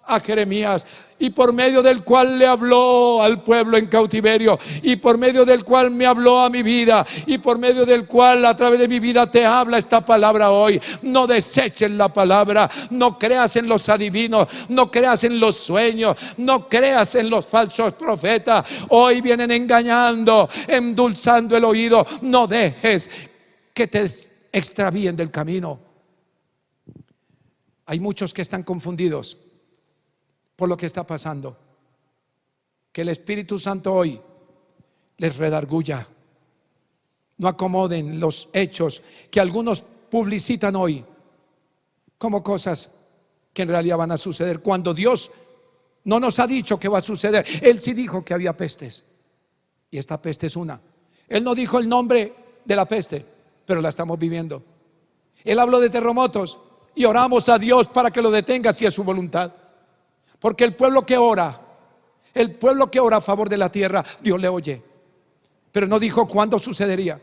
a Jeremías, y por medio del cual le habló al pueblo en cautiverio, y por medio del cual me habló a mi vida, y por medio del cual a través de mi vida te habla esta palabra hoy. No deseches la palabra, no creas en los adivinos, no creas en los sueños, no creas en los falsos profetas. Hoy vienen engañando, endulzando el oído. No dejes que te extravíen del camino. Hay muchos que están confundidos por lo que está pasando. Que el Espíritu Santo hoy les redarguya. No acomoden los hechos que algunos publicitan hoy como cosas que en realidad van a suceder, cuando Dios no nos ha dicho que va a suceder. Él sí dijo que había pestes, y esta peste es una. Él no dijo el nombre de la peste, pero la estamos viviendo. Él habló de terremotos, y oramos a Dios para que lo detenga si es su voluntad. Porque el pueblo que ora a favor de la tierra, Dios le oye. Pero no dijo cuándo sucedería.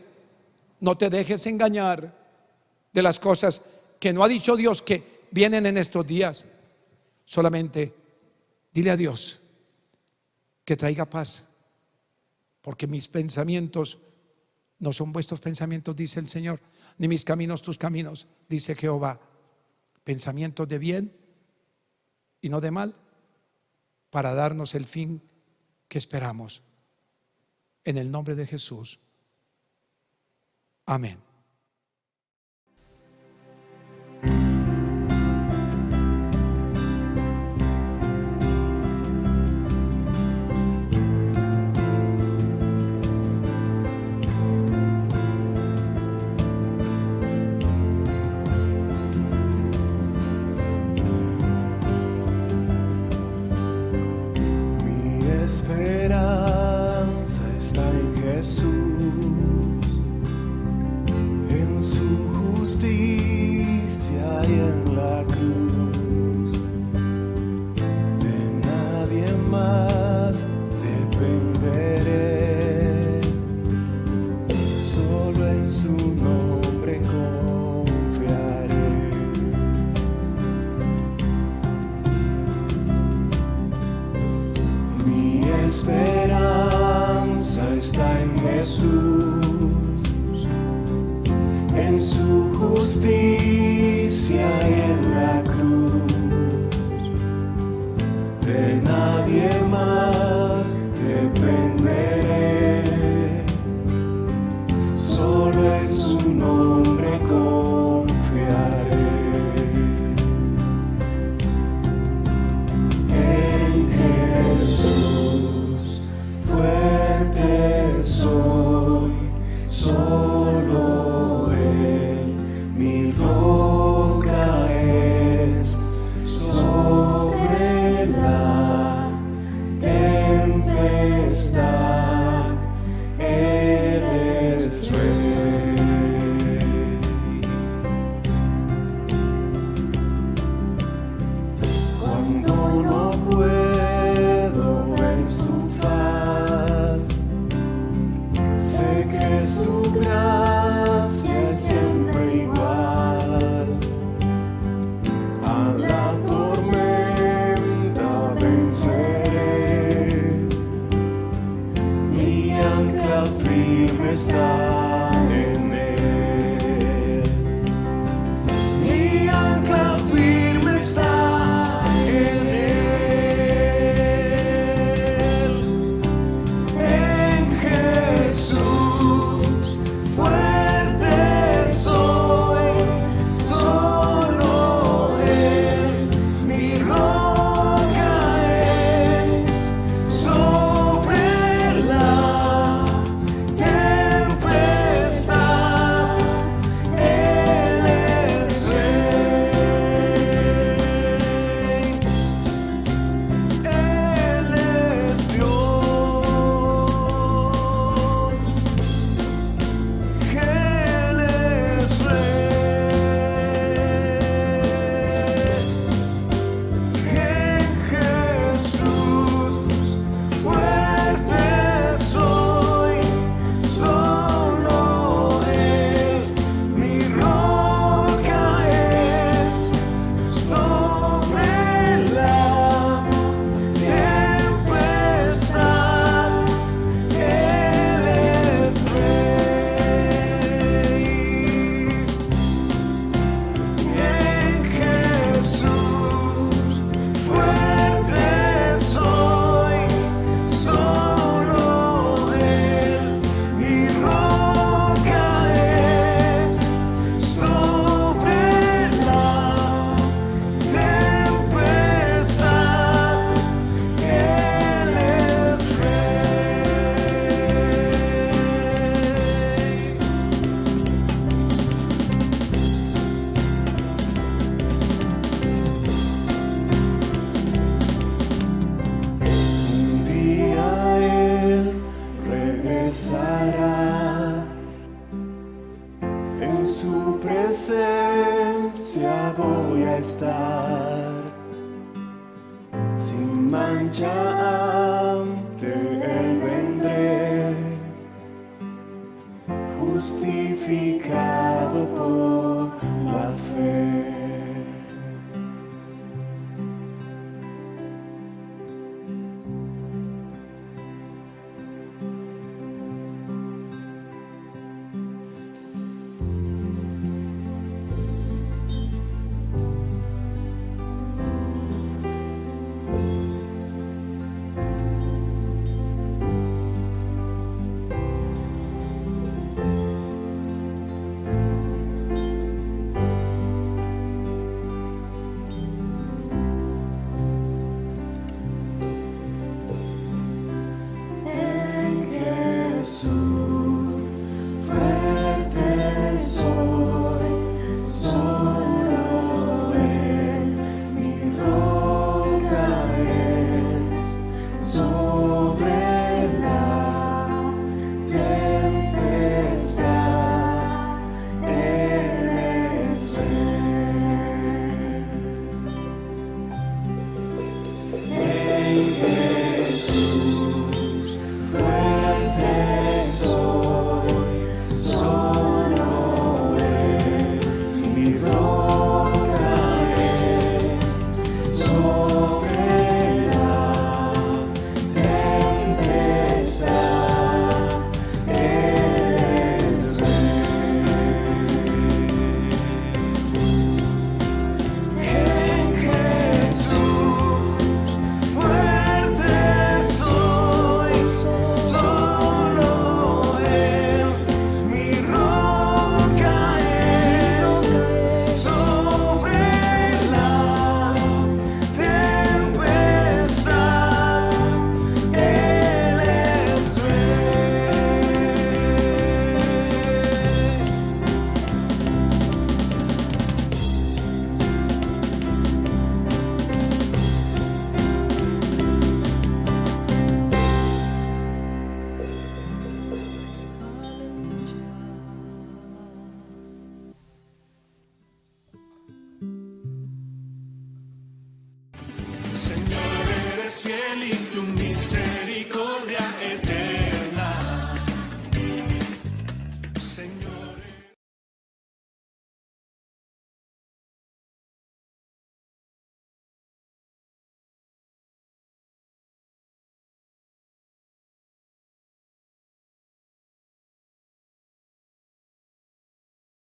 No te dejes engañar de las cosas que no ha dicho Dios que vienen en estos días. Solamente dile a Dios que traiga paz, porque mis pensamientos no son vuestros pensamientos, dice el Señor, ni mis caminos tus caminos, dice Jehová. Pensamientos de bien y no de mal, para darnos el fin que esperamos. En el nombre de Jesús. Amén. Mi esperanza está en Jesús. y en la cruz. De nadie más dependeré, solo en su nombre confiaré. Mi esperanza está en Jesús, en su justicia y en la cruz. De nadie más dependeré, solo en su nombre confiaré. En Jesús fuerte soy, solo Él mi roca es. Sobre la tempestad Él es Rey. Cuando no puedo en su faz, sé que su gracia es siempre igual. A la tormenta venceré, mi ancla firme está en Él. Mi ancla firme está en Él. En Jesús fuerte soy, solo Él mi roca es. Sobre la tempestad Él es Rey. Él es Dios. Él es Rey. En Jesús fuerte soy, solo Él mi roca es. Sobre la tempestad Él es Rey. En Jesús fuerte soy, solo Él mi roca es. Sobre la tempestad Él es Un día Él regresará, en su presencia voy a estar, sin mancha